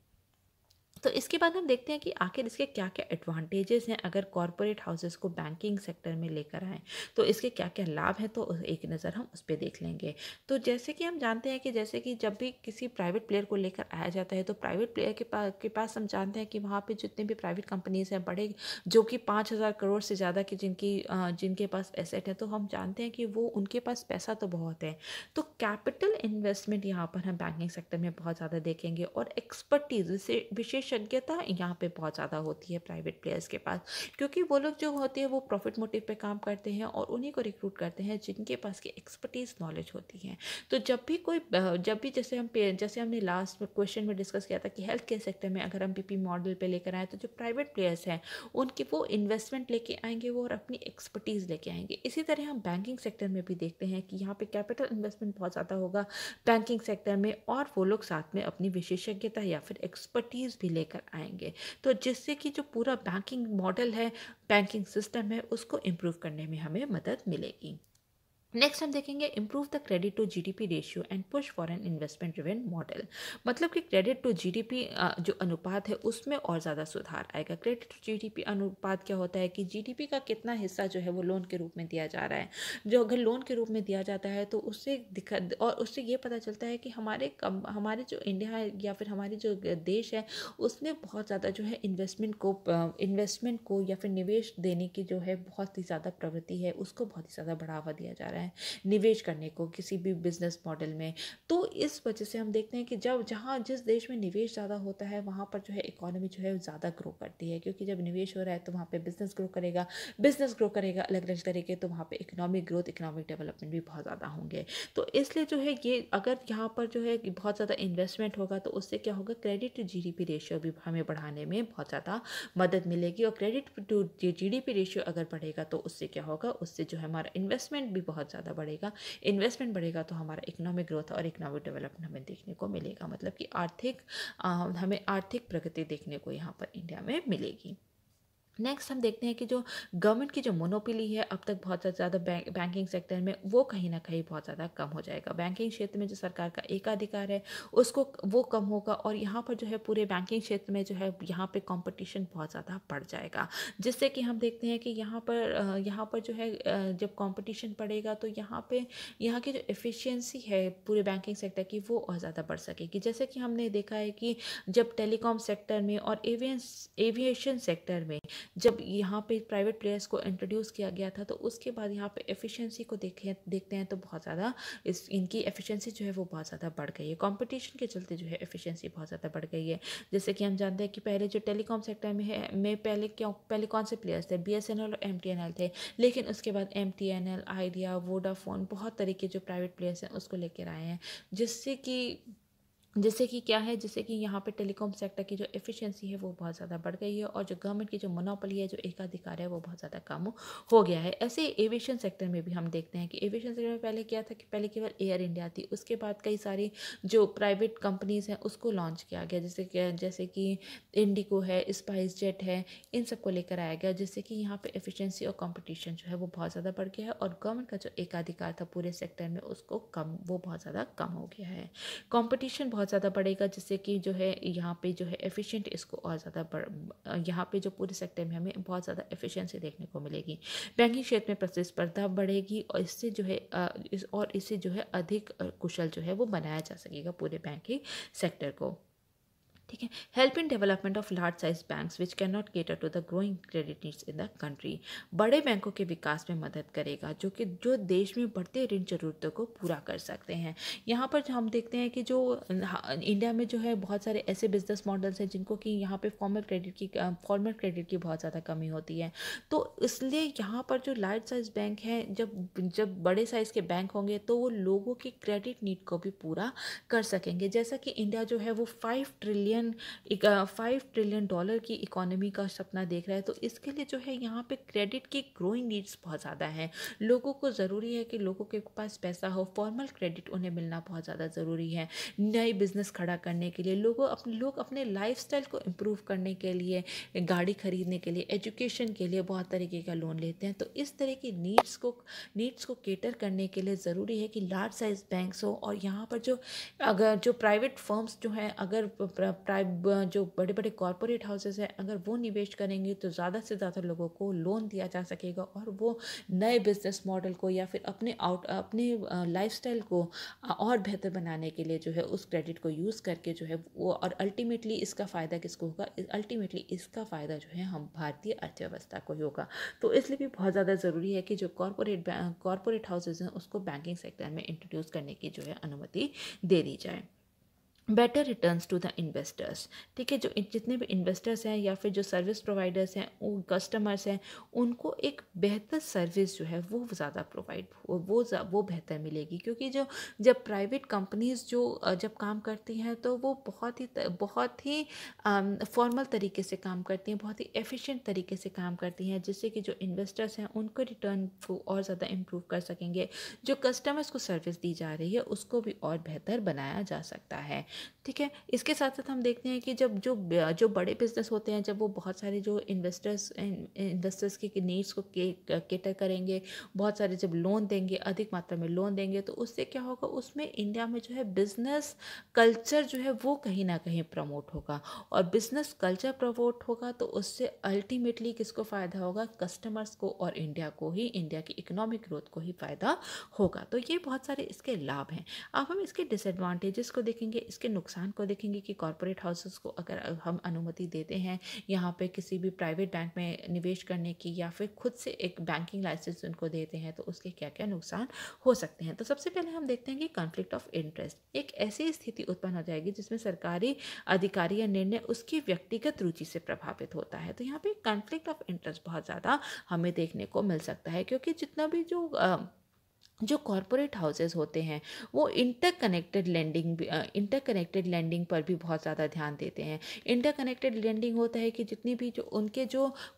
तो इसके बाद हम देखते हैं कि आखिर इसके क्या क्या एडवांटेजेस हैं अगर कॉरपोरेट हाउसेस को बैंकिंग सेक्टर में लेकर आएँ, तो इसके क्या क्या लाभ हैं, तो एक नज़र हम उस पर देख लेंगे। तो जैसे कि हम जानते हैं कि जैसे कि जब भी किसी प्राइवेट प्लेयर को लेकर आया जाता है तो प्राइवेट प्लेयर के पास हम जानते हैं कि वहाँ पर जितने भी प्राइवेट कंपनीज़ हैं बड़े जो कि 5,000 करोड़ से ज़्यादा की जिनके पास एसेट है, तो हम जानते हैं कि वो उनके पास पैसा तो बहुत है। तो कैपिटल इन्वेस्टमेंट यहाँ पर हम बैंकिंग सेक्टर में बहुत ज़्यादा देखेंगे, और एक्सपर्टीज विशेषज्ञता यहाँ पे बहुत ज़्यादा होती है प्राइवेट प्लेयर्स के पास, क्योंकि वो लोग जो होते हैं वो प्रॉफिट मोटिव पे काम करते हैं और उन्हीं को रिक्रूट करते हैं जिनके पास की एक्सपर्टीज नॉलेज होती है। तो जब भी जैसे हमने लास्ट क्वेश्चन में डिस्कस किया था कि हेल्थ केयर सेक्टर में अगर हम पीपी मॉडल पे लेकर आए तो जो प्राइवेट प्लेयर्स हैं उनकी वो इन्वेस्टमेंट लेके आएंगे वो और अपनी एक्सपर्टीज़ लेके आएंगे। इसी तरह हम बैंकिंग सेक्टर में भी देखते हैं कि यहाँ पे कैपिटल इन्वेस्टमेंट बहुत ज़्यादा होगा बैंकिंग सेक्टर में, और वो लोग साथ में अपनी विशेषज्ञता या फिर एक्सपर्टीज़ भी लेकर आएंगे, तो जिससे कि जो पूरा बैंकिंग मॉडल है, बैंकिंग सिस्टम है, उसको इम्प्रूव करने में हमें मदद मिलेगी। नेक्स्ट हम देखेंगे improve the credit to GDP ratio and push for an investment driven model. मतलब कि क्रेडिट टू जीडीपी जो अनुपात है उसमें और ज़्यादा सुधार आएगा। क्रेडिट टू जीडीपी अनुपात क्या होता है कि जीडीपी का कितना हिस्सा जो है वो लोन के रूप में दिया जा रहा है। जो अगर लोन के रूप में दिया जाता है तो उससे ये पता चलता है कि हमारे जो इंडिया है या फिर हमारे जो देश है उसमें बहुत ज़्यादा जो है इन्वेस्टमेंट को या फिर निवेश देने की जो है बहुत ही ज़्यादा प्रवृत्ति है, उसको बहुत ही ज़्यादा बढ़ावा दिया जा रहा है निवेश करने को किसी भी बिजनेस मॉडल में। तो इस वजह से हम देखते हैं कि जिस देश में निवेश ज़्यादा होता है वहाँ पर जो है इकोनॉमी जो है ज़्यादा ग्रो करती है, क्योंकि जब निवेश हो रहा है तो वहाँ पे बिजनेस ग्रो करेगा अलग अलग तरीके, तो वहाँ पे इकोनॉमिक ग्रोथ इकोनॉमिक डेवलपमेंट भी बहुत ज़्यादा होंगे। तो इसलिए जो है ये अगर यहाँ पर जो है बहुत ज़्यादा इन्वेस्टमेंट होगा तो उससे क्या होगा, क्रेडिट टू जीडीपी रेशियो भी हमें बढ़ाने में बहुत ज़्यादा मदद मिलेगी। और क्रेडिट टू जीडीपी रेशियो अगर बढ़ेगा तो उससे क्या होगा, उससे जो है हमारा इन्वेस्टमेंट भी बहुत ज़्यादा बढ़ेगा। इन्वेस्टमेंट बढ़ेगा तो हमारा इकोनॉमिक ग्रोथ और इकोनॉमिक डेवलपमेंट हमें देखने को मिलेगा, मतलब कि हमें आर्थिक प्रगति देखने को यहाँ पर इंडिया में मिलेगी। नेक्स्ट हम देखते हैं कि जो गवर्नमेंट की जो मोनोपोली है अब तक बहुत ज़्यादा बैंकिंग सेक्टर में वो कहीं ना कहीं बहुत ज़्यादा कम हो जाएगा। बैंकिंग क्षेत्र में जो सरकार का एकाधिकार है वो कम होगा, और यहाँ पर जो है पूरे बैंकिंग क्षेत्र में जो है यहाँ पे कंपटीशन बहुत ज़्यादा बढ़ जाएगा, जिससे कि हम देखते हैं कि यहाँ पर जो है जब कंपटीशन बढ़ेगा तो यहाँ की जो एफिशिएंसी है पूरे बैंकिंग सेक्टर की वो और ज़्यादा बढ़ सकेगी। जैसे कि हमने देखा है कि जब टेलीकॉम सेक्टर में और एविएशन सेक्टर में जब यहाँ पे प्राइवेट प्लेयर्स को इंट्रोड्यूस किया गया था तो उसके बाद यहाँ पे एफिशिएंसी को देखते हैं तो बहुत ज़्यादा इनकी एफिशिएंसी जो है वो बहुत ज़्यादा बढ़ गई है। कंपटीशन के चलते जो है एफिशिएंसी बहुत ज़्यादा बढ़ गई है। जैसे कि हम जानते हैं कि पहले जो टेलीकॉम सेक्टर में पहले कौन से प्लेयर्स थे, BSNL और MTNL थे, लेकिन उसके बाद MTNL, आइडिया, वोडाफोन, बहुत तरीके जो प्राइवेट प्लेयर्स हैं उसको लेकर आए हैं, जिससे कि क्या है, जिससे कि यहाँ पे टेलीकॉम सेक्टर की जो एफिशिएंसी है वो बहुत ज़्यादा बढ़ गई है और जो गवर्नमेंट की जो मोनोपोली है, जो एकाधिकार है, वो बहुत ज़्यादा कम हो गया है। ऐसे एविएशन सेक्टर में भी हम देखते हैं कि एविएशन सेक्टर में पहले क्या था कि पहले केवल एयर इंडिया थी, उसके बाद कई सारी जो प्राइवेट कंपनीज़ हैं उसको लॉन्च किया गया, जैसे कि इंडिगो है, स्पाइस जेट है, इन सबको लेकर आया गया, जिससे कि यहाँ पे एफिशिएंसी और कंपटीशन जो है वो बहुत ज़्यादा बढ़ गया है और गवर्नमेंट का जो एकाधिकार था पूरे सेक्टर में वो बहुत ज़्यादा कम हो गया है। कंपटीशन बहुत ज़्यादा बढ़ेगा, जिससे कि जो है यहाँ पे जो है एफिशिएंट इसको और ज़्यादा यहाँ पे जो पूरे सेक्टर में हमें बहुत ज़्यादा एफिशिएंसी देखने को मिलेगी। बैंकिंग क्षेत्र में प्रतिस्पर्धा बढ़ेगी और इससे जो है अधिक कुशल जो है वो बनाया जा सकेगा पूरे बैंकिंग सेक्टर को। ठीक है। Help in development of large size banks which can not cater to the growing credit needs in the country. बड़े बैंकों के विकास में मदद करेगा जो देश में बढ़ते ऋण जरूरतों को पूरा कर सकते हैं। यहाँ पर हम देखते हैं कि जो इंडिया में जो है बहुत सारे ऐसे बिजनेस मॉडल्स हैं जिनको कि यहाँ पे फॉर्मल क्रेडिट की बहुत ज़्यादा कमी होती है। तो इसलिए यहाँ पर जो लार्ज साइज बैंक हैं, जब बड़े साइज़ के बैंक होंगे तो वो लोगों की क्रेडिट नीड को भी पूरा कर सकेंगे। जैसा कि इंडिया जो है वो 5 ट्रिलियन डॉलर की इकोनॉमी का सपना देख रहा है, तो इसके लिए जो है यहाँ पे क्रेडिट की ग्रोइंग नीड्स बहुत ज़्यादा हैं। लोगों को ज़रूरी है कि लोगों के पास पैसा हो, फॉर्मल क्रेडिट उन्हें मिलना बहुत ज़्यादा ज़रूरी है। नई बिजनेस खड़ा करने के लिए लोग अपने लाइफस्टाइल को इम्प्रूव करने के लिए, गाड़ी खरीदने के लिए, एजुकेशन के लिए बहुत तरीके का लोन लेते हैं। तो इस तरह की नीड्स को केटर करने के लिए ज़रूरी है कि लार्ज साइज बैंक्स हो और यहाँ पर जो प्राइवेट फर्म्स जो हैं, अगर जो बड़े बड़े कॉरपोरेट हाउसेस हैं, अगर वो निवेश करेंगे तो ज़्यादा से ज़्यादा लोगों को लोन दिया जा सकेगा और वो नए बिजनेस मॉडल को या फिर अपने लाइफस्टाइल को और बेहतर बनाने के लिए जो है उस क्रेडिट को यूज़ करके जो है वो, और अल्टीमेटली इसका फ़ायदा किसको होगा? अल्टीमेटली इसका फ़ायदा जो है हम भारतीय अर्थव्यवस्था को ही होगा। तो इसलिए भी बहुत ज़्यादा ज़रूरी है कि जो कॉरपोरेट हाउसेज हैं उसको बैंकिंग सेक्टर में इंट्रोड्यूस करने की जो है अनुमति दे दी जाए। Better returns to the investors. ठीक है, जो जितने भी इन्वेस्टर्स हैं या फिर जो सर्विस प्रोवाइडर्स हैं, कस्टमर्स हैं, उनको एक बेहतर सर्विस जो है वो ज़्यादा वो बेहतर मिलेगी। क्योंकि जब प्राइवेट कंपनीज जब काम करती हैं तो वो बहुत ही फॉर्मल तरीके से काम करती हैं, बहुत ही एफिशिएंट तरीके से काम करती हैं, जिससे कि जो इन्वेस्टर्स हैं उनको रिटर्न को और ज़्यादा इम्प्रूव कर सकेंगे। जो कस्टमर्स को सर्विस दी जा रही है उसको भी और बेहतर बनाया जा सकता है। ठीक है, इसके साथ साथ हम देखते हैं कि जब जो बड़े बिजनेस होते हैं, जब वो बहुत सारे जो इन्वेस्टर्स की नीड्स को केटर करेंगे, बहुत सारे जब लोन देंगे, अधिक मात्रा में लोन देंगे, तो उससे क्या होगा, उसमें इंडिया में जो है बिजनेस कल्चर जो है वो कहीं ना कहीं प्रमोट होगा और बिजनेस कल्चर प्रमोट होगा तो उससे अल्टीमेटली किसको फ़ायदा होगा? कस्टमर्स को और इंडिया को ही, इंडिया की इकोनॉमिक ग्रोथ को ही फ़ायदा होगा। तो ये बहुत सारे इसके लाभ हैं। अब हम इसके डिसएडवांटेजेस को देखेंगे, इसके नुकसान को देखेंगे कि कॉरपोरेट हाउसेस को अगर हम अनुमति देते हैं यहाँ पे किसी भी प्राइवेट बैंक में निवेश करने की या फिर खुद से एक बैंकिंग लाइसेंस उनको देते हैं तो उसके क्या क्या नुकसान हो सकते हैं। तो सबसे पहले हम देखते हैं कि कॉन्फ्लिक्ट ऑफ इंटरेस्ट। एक ऐसी स्थिति उत्पन्न हो जाएगी जिसमें सरकारी अधिकारी या निर्णय उसकी व्यक्तिगत रुचि से प्रभावित होता है। तो यहाँ पे कॉन्फ्लिक्ट ऑफ इंटरेस्ट बहुत ज़्यादा हमें देखने को मिल सकता है, क्योंकि जितना भी जो कॉरपोरेट हाउसेस होते हैं वो इंटरकनेक्टेड लैंडिंग पर भी बहुत ज़्यादा ध्यान देते हैं। इंटरकनेक्टेड लैंडिंग होता है कि जितनी भी जो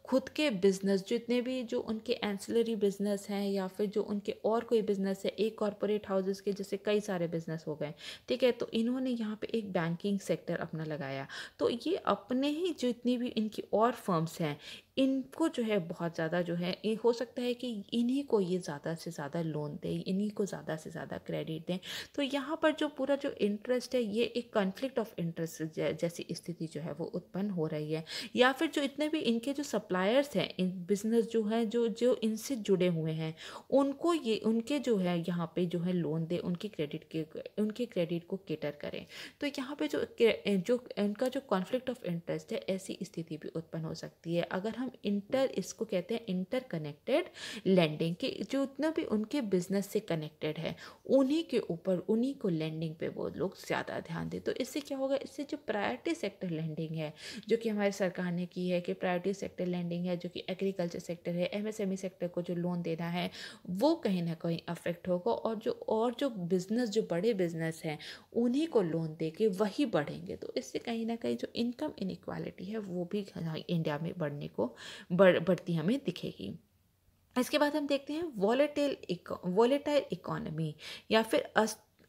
खुद के बिजनेस, जितने भी जो उनके एंसिलरी बिजनेस हैं या फिर जो उनके और कोई बिजनेस है, एक कॉरपोरेट हाउसेस के जैसे कई सारे बिजनेस हो गए, ठीक है, तो इन्होंने यहाँ पे एक बैंकिंग सेक्टर अपना लगाया, तो ये अपने ही जितनी भी इनकी और फर्म्स हैं इनको जो है बहुत ज़्यादा जो है ये हो सकता है कि इन्हीं को ये ज़्यादा से ज़्यादा लोन दें, इन्हीं को ज़्यादा से ज़्यादा क्रेडिट दें। तो यहाँ पर जो पूरा जो इंटरेस्ट है ये एक कॉन्फ्लिक्ट ऑफ इंटरेस्ट जैसी स्थिति जो है वो उत्पन्न हो रही है। या फिर जो इतने भी इनके जो सप्लायर्स हैं, इन बिजनेस जो है जो इनसे जुड़े हुए हैं, उनके जो है यहाँ पे जो है लोन दे, उनके क्रेडिट को केटर करें। तो यहाँ पे जो इनका जो कॉन्फ्लिक्ट ऑफ इंटरेस्ट है ऐसी स्थिति भी उत्पन्न हो सकती है। अगर हम हम इसको कहते हैं इंटरकनेक्टेड लैंडिंग, कि जो उतना भी उनके बिजनेस से कनेक्टेड है उन्हीं के ऊपर, उन्हीं को लैंडिंग पे वो लोग ज़्यादा ध्यान दें। तो इससे क्या होगा, इससे जो प्रायोरिटी सेक्टर लैंडिंग है जो कि हमारी सरकार ने की है, कि प्रायोरिटी सेक्टर लैंडिंग है जो कि एग्रीकल्चर सेक्टर है, एमएसएमई सेक्टर को जो लोन देना है वो कहीं ना कहीं अफेक्ट होगा, और जो बिजनेस, जो बड़े बिजनेस हैं उन्हीं को लोन दे के वही बढ़ेंगे। तो इससे कहीं ना कहीं जो इनकम इनइक्वालिटी है वो भी इंडिया में बढ़ती हमें दिखेगी। इसके बाद हम देखते हैं वॉलेटाइल इकोनॉमी या फिर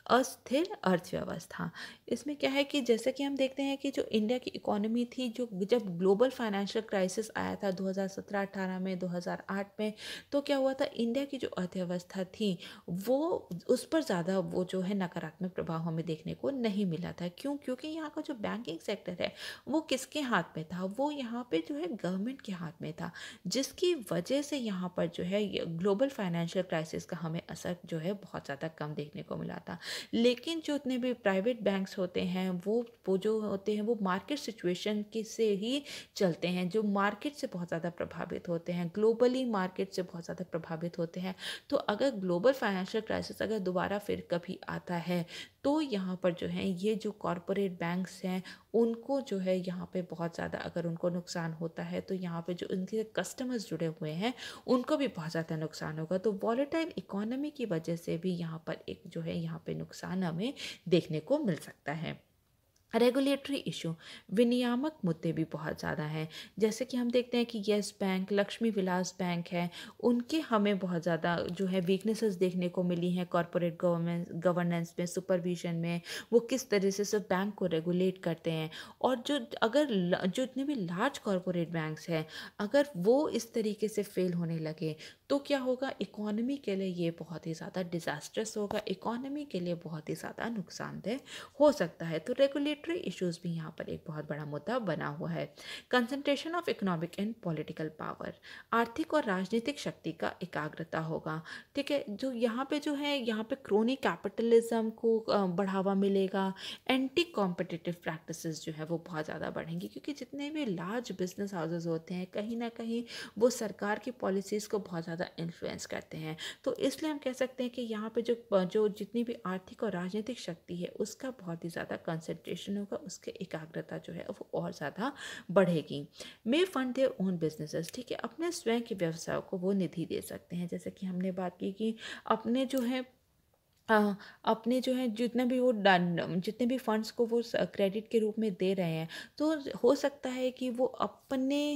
अस्थिर अर्थव्यवस्था। इसमें क्या है कि जैसे कि हम देखते हैं कि जो इंडिया की इकोनॉमी थी, जो जब ग्लोबल फाइनेंशियल क्राइसिस आया था 2017-18 में, 2008 में, तो क्या हुआ था, इंडिया की जो अर्थव्यवस्था थी वो, उस पर ज़्यादा वो जो है नकारात्मक प्रभाव हमें देखने को नहीं मिला था। क्यों? क्योंकि यहाँ का जो बैंकिंग सेक्टर है वो किसके हाथ में था, वो यहाँ पे जो है गवर्नमेंट के हाथ में था, जिसकी वजह से यहाँ पर जो है ग्लोबल फाइनेंशियल क्राइसिस का हमें असर जो है बहुत ज़्यादा कम देखने को मिला था। लेकिन जो इतने भी प्राइवेट बैंक्स होते हैं वो जो होते हैं वो मार्केट सिचुएशन के से ही चलते हैं, जो मार्केट से बहुत ज़्यादा प्रभावित होते हैं, ग्लोबली मार्केट से बहुत ज़्यादा प्रभावित होते हैं। तो अगर ग्लोबल फाइनेंशियल क्राइसिस अगर दोबारा फिर कभी आता है तो यहाँ पर जो है ये जो कॉरपोरेट बैंक्स हैं उनको जो है यहाँ पे बहुत ज़्यादा अगर उनको नुकसान होता है तो यहाँ पे जो उनके कस्टमर्स जुड़े हुए हैं उनको भी बहुत ज़्यादा नुकसान होगा। तो वॉलेटाइल इकोनॉमी की वजह से भी यहाँ पर एक जो है यहाँ पे नुकसान हमें देखने को मिल सकता है। रेगुलेटरी इशू, विनियामक मुद्दे भी बहुत ज़्यादा हैं। जैसे कि हम देखते हैं कि yes bank, Lakshmi Vilas bank है, उनके हमें बहुत ज़्यादा जो है वीकनेसेस देखने को मिली हैं कॉरपोरेट गवर्नेंस में, सुपरविजन में, वो किस तरह से बैंक को रेगुलेट करते हैं। और जो इतने भी लार्ज कॉरपोरेट बैंक्स हैं अगर वो इस तरीके से फेल होने लगे तो क्या होगा, इकोनॉमी के लिए ये बहुत ही ज़्यादा डिज़ास्ट्रस होगा, इकोनॉमी के लिए बहुत ही ज़्यादा नुकसानदेह हो सकता है। तो रेगुलेटरी इश्यूज भी यहाँ पर एक बहुत बड़ा मुद्दा बना हुआ है। Concentration of economic and political power, आर्थिक और राजनीतिक शक्ति का एकाग्रता होगा। ठीक है, जो यहाँ पे जो है यहाँ पे क्रोनी कैपिटलिज्म को बढ़ावा मिलेगा, एंटी कॉम्पिटिटिव प्रैक्टिसेस जो है वो बहुत ज़्यादा बढ़ेंगी, क्योंकि जितने भी लार्ज बिजनेस हाउसेज होते हैं कहीं ना कहीं वो सरकार की पॉलिसीज़ को बहुत ज़्यादा इन्फ्लुएंस करते हैं। तो इसलिए हम कह सकते हैं कि यहाँ पे जो जितनी भी आर्थिक और राजनीतिक शक्ति है उसका बहुत ही ज़्यादा कंसंट्रेशन होगा, उसके एकाग्रता जो है वो और ज़्यादा बढ़ेगी। मे फंड देयर ओन बिजनेसेस, ठीक है, अपने स्वयं के व्यवसाय को वो निधि दे सकते हैं। जैसे कि हमने बात की कि अपने जो है जितने भी फंड्स को वो क्रेडिट के रूप में दे रहे हैं, तो हो सकता है कि वो अपने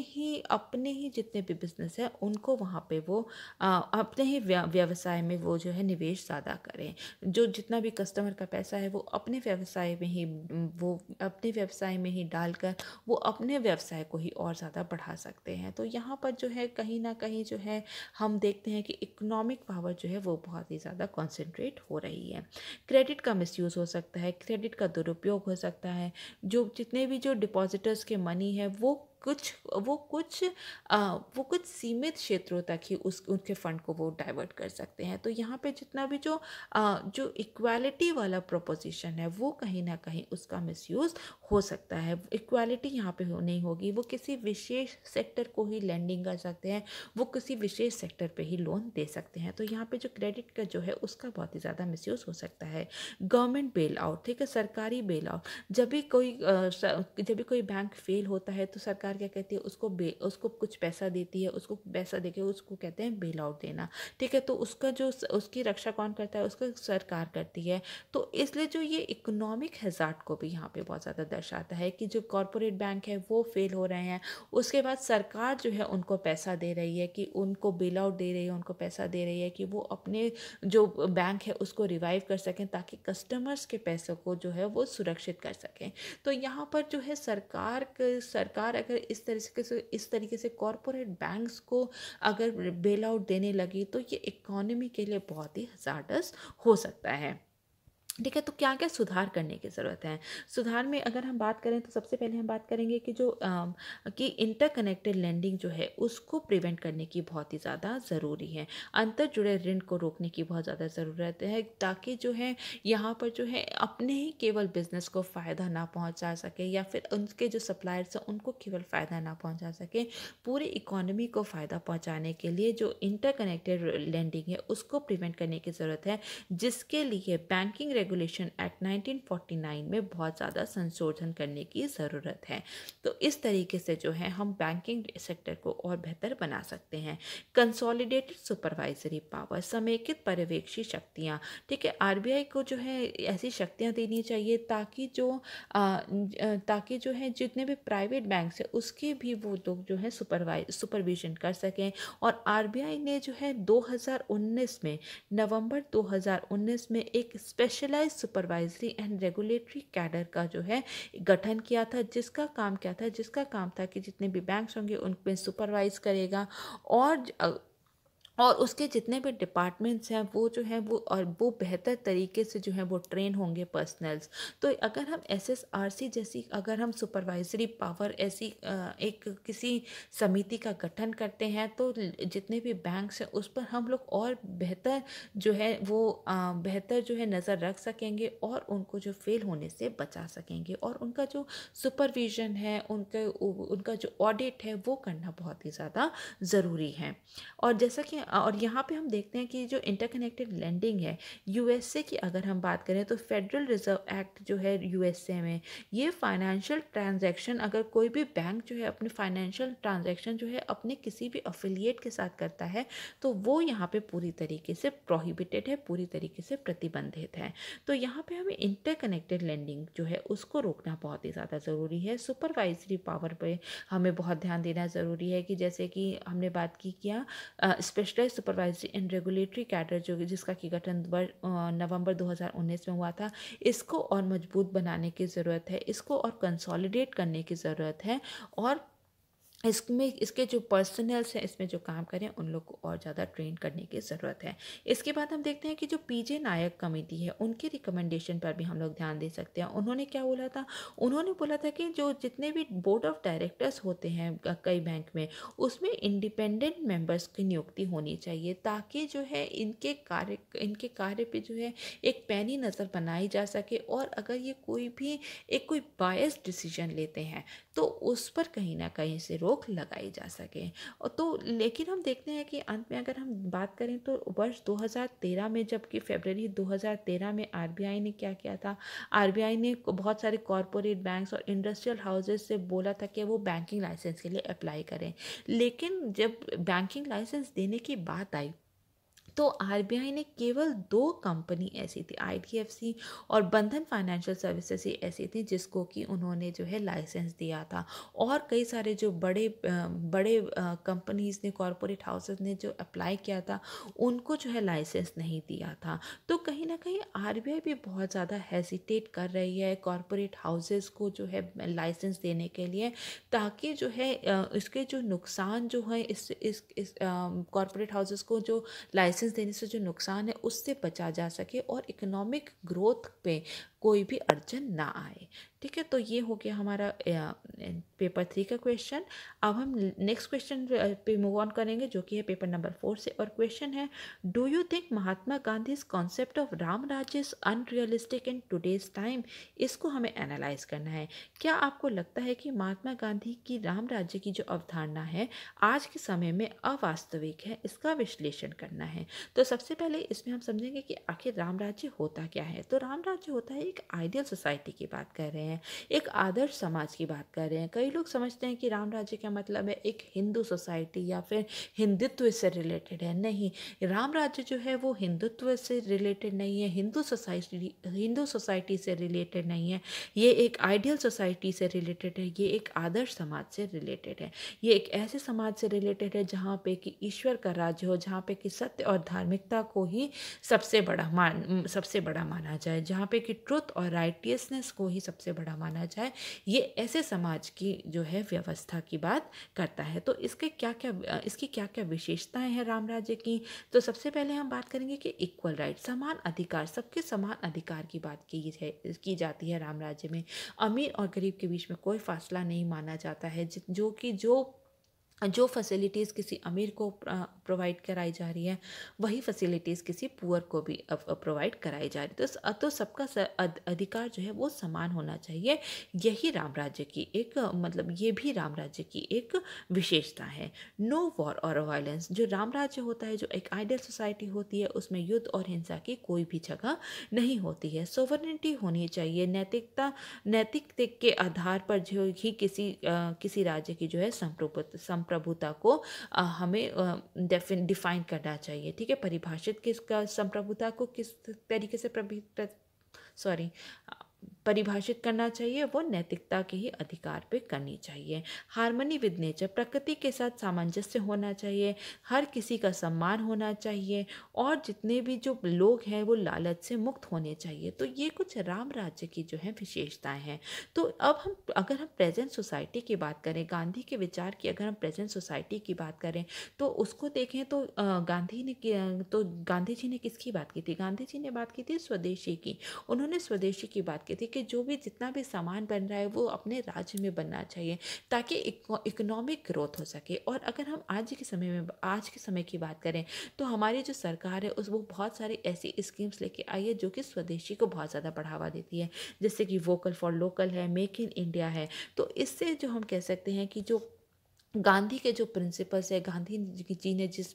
ही जितने भी बिजनेस है उनको वहाँ पे वो अपने ही व्यवसाय में वो जो है निवेश ज़्यादा करें। जो जितना भी कस्टमर का पैसा है वो अपने व्यवसाय में ही डालकर वो अपने व्यवसाय को ही और ज़्यादा बढ़ा सकते हैं। तो यहाँ पर जो है कहीं ना कहीं जो है हम देखते हैं कि इकोनॉमिक पावर जो है वो बहुत ही ज़्यादा कॉन्सेंट्रेट हो रही है। क्रेडिट का मिसयूज़ हो सकता है, क्रेडिट का दुरुपयोग हो सकता है। जितने भी जो डिपॉजिटर्स के मनी है वो कुछ सीमित क्षेत्रों तक ही उनके फंड को वो डाइवर्ट कर सकते हैं। तो यहाँ पे जितना भी जो इक्वालिटी वाला प्रोपोजिशन है वो कहीं ना कहीं उसका मिसयूज़ हो सकता है। इक्वालिटी यहाँ पे नहीं होगी, वो किसी विशेष सेक्टर को ही लैंडिंग कर सकते हैं, वो किसी विशेष सेक्टर पे ही लोन दे सकते हैं। तो यहाँ पे जो क्रेडिट का जो है उसका बहुत ही ज़्यादा मिसयूज़ हो सकता है। गवर्नमेंट बेल आउट, ठीक है, सरकारी बेल आउट, जब भी कोई बैंक फेल होता है तो सरकार क्या कहती है, उसको कुछ पैसा देती है, उसको पैसा देके उसको कहते हैं बेल आउट देना। ठीक है, तो उसकी रक्षा कौन करता है, उसको सरकार करती है। तो इसलिए जो ये इकोनॉमिक हैजार्ड को भी यहाँ पे बहुत ज़्यादा दर्शाता है कि जो कॉरपोरेट बैंक है वो फेल हो रहे हैं, उसके बाद सरकार जो है उनको पैसा दे रही है, कि उनको बेल आउट दे रही है, उनको पैसा दे रही है कि वो अपने जो बैंक है उसको रिवाइव कर सकें ताकि कस्टमर्स के पैसों को जो है वो सुरक्षित कर सकें। तो यहाँ पर जो है सरकार अगर इस तरीके से कॉरपोरेट बैंक्स को अगर बेल आउट देने लगी तो ये इकोनॉमी के लिए बहुत ही हज़ार्डस हो सकता है। ठीक है। तो क्या क्या सुधार करने की ज़रूरत है? सुधार में अगर हम बात करें तो सबसे पहले हम बात करेंगे कि जो कि इंटरकनेक्टेड लेंडिंग जो है उसको प्रिवेंट करने की बहुत ही ज़्यादा ज़रूरी है। अंतर जुड़े ऋण को रोकने की बहुत ज़्यादा ज़रूरत है, ताकि जो है यहाँ पर जो है अपने ही केवल बिजनेस को फ़ायदा ना पहुँचा सके, या फिर उनके जो सप्लायर्स हैं उनको केवल फ़ायदा ना पहुँचा सके, पूरी इकोनॉमी को फ़ायदा पहुँचाने के लिए जो इंटरकनेक्टेड लेंडिंग है उसको प्रिवेंट करने की ज़रूरत है, जिसके लिए बैंकिंग रेगुलेशन एक्ट 1949 में बहुत ज़्यादा संशोधन करने की ज़रूरत है। तो इस तरीके से जो है हम बैंकिंग सेक्टर को और बेहतर बना सकते हैं। कंसोलिडेटेड सुपरवाइजरी पावर, समेकित पर्यवेक्षी शक्तियाँ, ठीक है। आरबीआई को जो है ऐसी शक्तियाँ देनी चाहिए ताकि ताकि जो है जितने भी प्राइवेट बैंक्स हैं उसके भी वो लोग जो है सुपरविजन कर सकें। और आरबीआई ने जो है 2019 में, नवंबर 2019 में एक specialised supervisory and regulatory cadre का जो है गठन किया था, जिसका काम था कि जितने भी बैंक्स होंगे उनमें सुपरवाइज करेगा, और उसके जितने भी डिपार्टमेंट्स हैं वो जो है वो बेहतर तरीके से जो है वो ट्रेन होंगे पर्सनल्स। तो अगर हम एसएसआरसी जैसी अगर हम सुपरवाइजरी पावर ऐसी एक किसी समिति का गठन करते हैं तो जितने भी बैंक्स हैं उस पर हम लोग और बेहतर जो है वो बेहतर जो है नज़र रख सकेंगे, और उनको जो फेल होने से बचा सकेंगे, और उनका जो सुपरविजन है, उनका जो ऑडिट है वो करना बहुत ही ज़्यादा ज़रूरी है। और जैसा कि और यहाँ पे हम देखते हैं कि जो इंटरकनेक्टेड लेंडिंग है यूएसए की अगर हम बात करें तो फेडरल रिजर्व एक्ट जो है यूएसए में, ये फाइनेंशियल ट्रांजैक्शन अगर कोई भी बैंक जो है अपने फाइनेंशियल ट्रांजैक्शन जो है अपने किसी भी अफिलिएट के साथ करता है तो वो यहाँ पे पूरी तरीके से प्रोहिबिटेड है, पूरी तरीके से प्रतिबंधित है। तो यहाँ पे हमें इंटरकनेक्टेड लेंडिंग जो है उसको रोकना बहुत ही ज़्यादा ज़रूरी है। सुपरवाइजरी पावर पे हमें बहुत ध्यान देना ज़रूरी है कि जैसे कि हमने बात की क्या specialised supervisory and regulatory cadre जो जिसका कि गठन नवंबर 2019 में हुआ था, इसको और मजबूत बनाने की ज़रूरत है, इसको और कंसोलिडेट करने की ज़रूरत है, और इसमें इसके जो पर्सनल्स हैं इसमें जो काम करें उन लोग को और ज़्यादा ट्रेन करने की ज़रूरत है। इसके बाद हम देखते हैं कि जो पीजे नायक कमेटी है उनके रिकमेंडेशन पर भी हम लोग ध्यान दे सकते हैं। उन्होंने क्या बोला था? उन्होंने बोला था कि जो जितने भी बोर्ड ऑफ डायरेक्टर्स होते हैं कई बैंक में, उसमें इंडिपेंडेंट मेंबर्स की नियुक्ति होनी चाहिए, ताकि जो है इनके कार्य पे जो है एक पैनी नज़र बनाई जा सके, और अगर ये कोई बायस डिसीजन लेते हैं तो उस पर कहीं ना कहीं से रोक लगाई जा सके। और तो लेकिन हम देखते हैं कि अंत में अगर हम बात करें तो वर्ष 2013 में, जबकि फरवरी 2013 में आरबीआई ने क्या किया था, आरबीआई ने बहुत सारे कॉरपोरेट बैंक्स और इंडस्ट्रियल हाउसेस से बोला था कि वो बैंकिंग लाइसेंस के लिए अप्लाई करें। लेकिन जब बैंकिंग लाइसेंस देने की बात आई तो आरबीआई ने केवल 2 कंपनी ऐसी थी, आईडीएफसी और बंधन फाइनेंशियल सर्विसेज ही ऐसी थी जिसको कि उन्होंने जो है लाइसेंस दिया था, और कई सारे जो बड़े कंपनीज ने, कॉरपोरेट हाउसेस ने जो अप्लाई किया था उनको जो है लाइसेंस नहीं दिया था। तो कहीं ना कहीं आरबीआई भी बहुत ज़्यादा हेजिटेट कर रही है कॉरपोरेट हाउसेस को जो है लाइसेंस देने के लिए, ताकि जो है इसके जो नुकसान जो है इस कॉरपोरेट हाउसेस को जो लाइसेंस देने से जो नुकसान है उससे बचा जा सके, और इकोनॉमिक ग्रोथ पे कोई भी अड़चन ना आए। ठीक है, तो ये हो गया हमारा पेपर 3 का क्वेश्चन। अब हम नेक्स्ट क्वेश्चन पे मूव ऑन करेंगे जो कि है पेपर नंबर 4 से, और क्वेश्चन है, do you think Mahatma Gandhi's concept of Ram Rajya is unrealistic in today's time? इसको हमें एनालाइज करना है। क्या आपको लगता है कि महात्मा गांधी की राम राज्य की जो अवधारणा है आज के समय में अवास्तविक है? इसका विश्लेषण करना है। तो सबसे पहले इसमें हम समझेंगे कि आखिर राम राज्य होता क्या है। तो राम राज्य होता है एक आइडियल सोसाइटी की बात कर रहे हैं, एक आदर्श समाज की बात कर रहे हैं। कई लोग समझते हैं कि राम राज्य का मतलब है एक हिंदू सोसाइटी या फिर हिंदुत्व से रिलेटेड है। नहीं, राम राज्य जो है वो हिंदुत्व से रिलेटेड नहीं है, हिंदू सोसाइटी से रिलेटेड नहीं है, ये एक आइडियल सोसाइटी से रिलेटेड है, ये एक आदर्श समाज से रिलेटेड है। ये एक ऐसे समाज से रिलेटेड है जहाँ पे कि ईश्वर का राज्य हो, जहाँ पे कि सत्य और धार्मिकता को ही सबसे बड़ा माना जाए, जहाँ पे कि ट्रुथ और राइटियसनेस को ही सबसे बड़ा माना जाए, ये ऐसे समाज की जो है व्यवस्था की बात करता है। तो इसकी क्या क्या विशेषताएं हैं राम राज्य की? तो सबसे पहले हम बात करेंगे कि इक्वल राइट, समान अधिकार, सबके समान अधिकार की बात की जाती है राम राज्य में। अमीर और गरीब के बीच में कोई फासला नहीं माना जाता है। जो फैसिलिटीज़ किसी अमीर को प्रोवाइड कराई जा रही है, वही फैसिलिटीज़ किसी पुअर को भी प्रोवाइड कराई जा रही है। तो सबका अधिकार जो है वो समान होना चाहिए। यही राम राज्य की एक मतलब ये भी राम राज्य की एक विशेषता है। नो वॉर और वायलेंस, जो राम राज्य होता है, जो एक आइडियल सोसाइटी होती है, उसमें युद्ध और हिंसा की कोई भी जगह नहीं होती है। सोवरेनिटी होनी चाहिए, नैतिकता के आधार पर जो ही किसी राज्य की जो है संप्रभुता को हमें डिफाइन करना चाहिए। ठीक है, परिभाषित किसका संप्रभुता को किस तरीके से परिभाषित करना चाहिए, वो नैतिकता के ही अधिकार पे करनी चाहिए। हार्मनी विद नेचर, प्रकृति के साथ सामंजस्य होना चाहिए, हर किसी का सम्मान होना चाहिए, और जितने भी जो लोग हैं वो लालच से मुक्त होने चाहिए। तो ये कुछ राम राज्य की जो है विशेषताएं हैं। तो अब अगर हम प्रेजेंट सोसाइटी की बात करें, गांधी के विचार की अगर हम प्रेजेंट सोसाइटी की बात करें तो उसको देखें तो गांधी जी ने किसकी बात की थी? गांधी जी ने बात की थी स्वदेशी की। उन्होंने स्वदेशी की बात की थी कि जो भी जितना भी सामान बन रहा है वो अपने राज्य में बनना चाहिए, ताकि इकोनॉमिक ग्रोथ हो सके। और अगर हम आज के समय की बात करें तो हमारी जो सरकार है वो बहुत सारी ऐसी स्कीम्स लेके आई है जो कि स्वदेशी को बहुत ज़्यादा बढ़ावा देती है, जैसे कि वोकल फॉर लोकल है, मेक इन इंडिया है। तो इससे जो हम कह सकते हैं कि जो गांधी के जो प्रिंसिपल्स है, गांधी जी ने जिस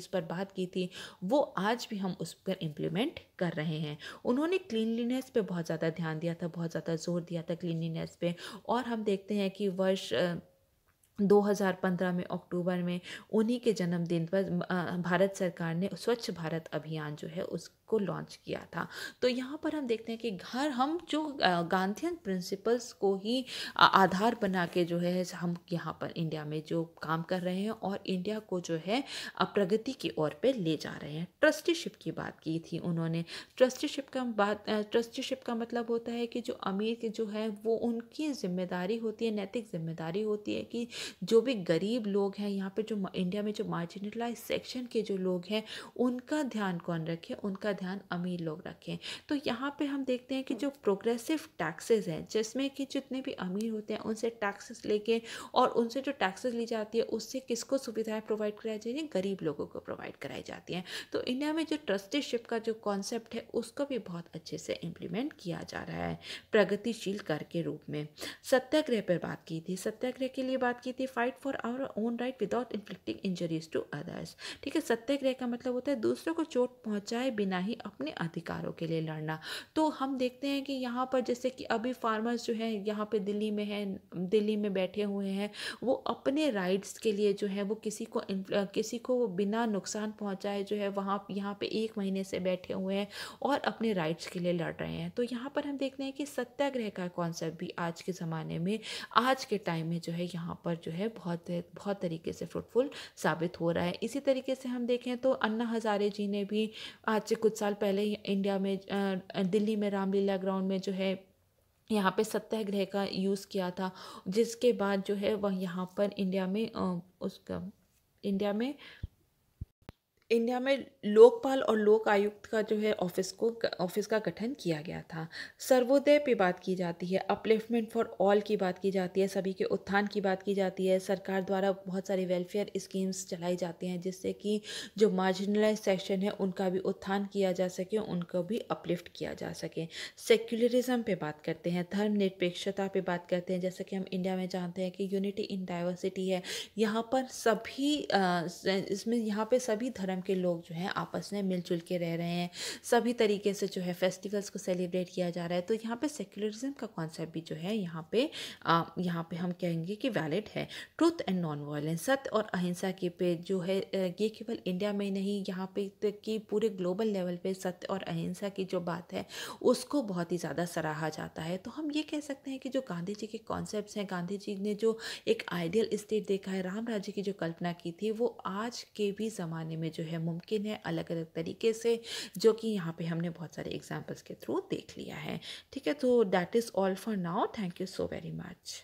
पर बात की थी, वो आज भी हम उस पर इम्प्लीमेंट कर रहे हैं। उन्होंने क्लीनलीनेस पे बहुत ज़्यादा ध्यान दिया था, बहुत ज़्यादा जोर दिया था क्लीनलीनेस पे। और हम देखते हैं कि वर्ष 2015 में अक्टूबर में उन्हीं के जन्मदिन पर भारत सरकार ने स्वच्छ भारत अभियान जो है उसको लॉन्च किया था। तो यहाँ पर हम देखते हैं कि हम जो गांधीयन प्रिंसिपल्स को ही आधार बना के जो है हम यहाँ पर इंडिया में जो काम कर रहे हैं और इंडिया को जो है प्रगति की ओर पे ले जा रहे हैं। ट्रस्टीशिप की बात की थी उन्होंने। ट्रस्टीशिप का मतलब होता है कि जो अमीर के जो है वो उनकी जिम्मेदारी होती है, नैतिक जिम्मेदारी होती है कि जो भी गरीब लोग हैं यहाँ पे, जो इंडिया में जो मार्जिनलाइज सेक्शन के जो लोग हैं, उनका ध्यान कौन रखे? उनका ध्यान अमीर लोग रखें। तो यहाँ पे हम देखते हैं कि जो प्रोग्रेसिव टैक्सेस हैं, जिसमें कि जितने भी अमीर होते हैं उनसे टैक्सेस लेके, और उनसे जो टैक्सेस ली जाती है उससे किसको सुविधाएं प्रोवाइड कराई जाती हैं? गरीब लोगों को प्रोवाइड कराई जाती हैं। तो इंडिया में जो ट्रस्टीशिप का जो कॉन्सेप्ट है उसको भी बहुत अच्छे से इम्प्लीमेंट किया जा रहा है प्रगतिशील कर के रूप में। सत्याग्रह पर बात की थी। सत्याग्रह के लिए बात की थी, fight for our own right without inflicting injuries to others. ठीक है, सत्याग्रह का मतलब होता है दूसरों को चोट पहुंचाए बिना ही अपने अधिकारों के लिए लड़ना। तो हम देखते हैं कि यहाँ पर जैसे कि अभी फार्मर्स जो है यहाँ पे दिल्ली में बैठे हुए हैं, वो अपने राइट्स के लिए जो है वो किसी को बिना नुकसान पहुंचाए जो है यहाँ पे 1 महीने से बैठे हुए हैं और अपने राइट्स के लिए लड़ रहे हैं। तो यहाँ पर हम देखते हैं कि सत्याग्रह का कॉन्सेप्ट भी आज के ज़माने में, आज के टाइम में जो है यहाँ पर जो है बहुत बहुत तरीके से फ्रूटफुल साबित हो रहा है। इसी तरीके से हम देखें तो अन्ना हजारे जी ने भी आज से कुछ साल पहले इंडिया में दिल्ली में रामलीला ग्राउंड में जो है यहाँ पे सत्याग्रह का यूज़ किया था, जिसके बाद जो है वह यहाँ पर इंडिया में लोकपाल और लोक आयुक्त का जो है ऑफिस का गठन किया गया था। सर्वोदय पे बात की जाती है, अपलिफ्टमेंट फॉर ऑल की बात की जाती है, सभी के उत्थान की बात की जाती है। सरकार द्वारा बहुत सारी वेलफेयर स्कीम्स चलाई जाती हैं जिससे कि जो मार्जिनलाइज सेक्शन है उनका भी उत्थान किया जा सके, उनको भी अपलिफ्ट किया जा सके। सेक्युलरिज्म पे बात करते हैं, धर्मनिरपेक्षता पे बात करते हैं। जैसे कि हम इंडिया में जानते हैं कि यूनिटी इन डाइवर्सिटी है, यहाँ पर सभी धर्म के लोग जो हैं आपस में मिलजुल के रह रहे हैं, सभी तरीके से जो है फेस्टिवल्स को सेलिब्रेट किया जा रहा है। तो यहाँ पे सेक्युलरिज्म का कॉन्सेप्ट भी जो है यहाँ पे हम कहेंगे कि वैलिड है। ट्रूथ एंड नॉन वायलेंस, सत्य और अहिंसा के पे जो है ये केवल इंडिया में नहीं, यहाँ पे कि पूरे ग्लोबल लेवल पे सत्य और अहिंसा की जो बात है उसको बहुत ही ज़्यादा सराहा जाता है। तो हम ये कह सकते हैं कि जो गांधी जी के कॉन्सेप्ट्स हैं, गांधी जी ने जो एक आइडियल स्टेट देखा है, राम राज्य की जो कल्पना की थी, वो आज के भी ज़माने में जो है है मुमकिन है अलग अलग तरीके से, जो कि यहाँ पे हमने बहुत सारे एग्जाम्पल्स के थ्रू देख लिया है। ठीक है, तो that is all for now. Thank you so very much.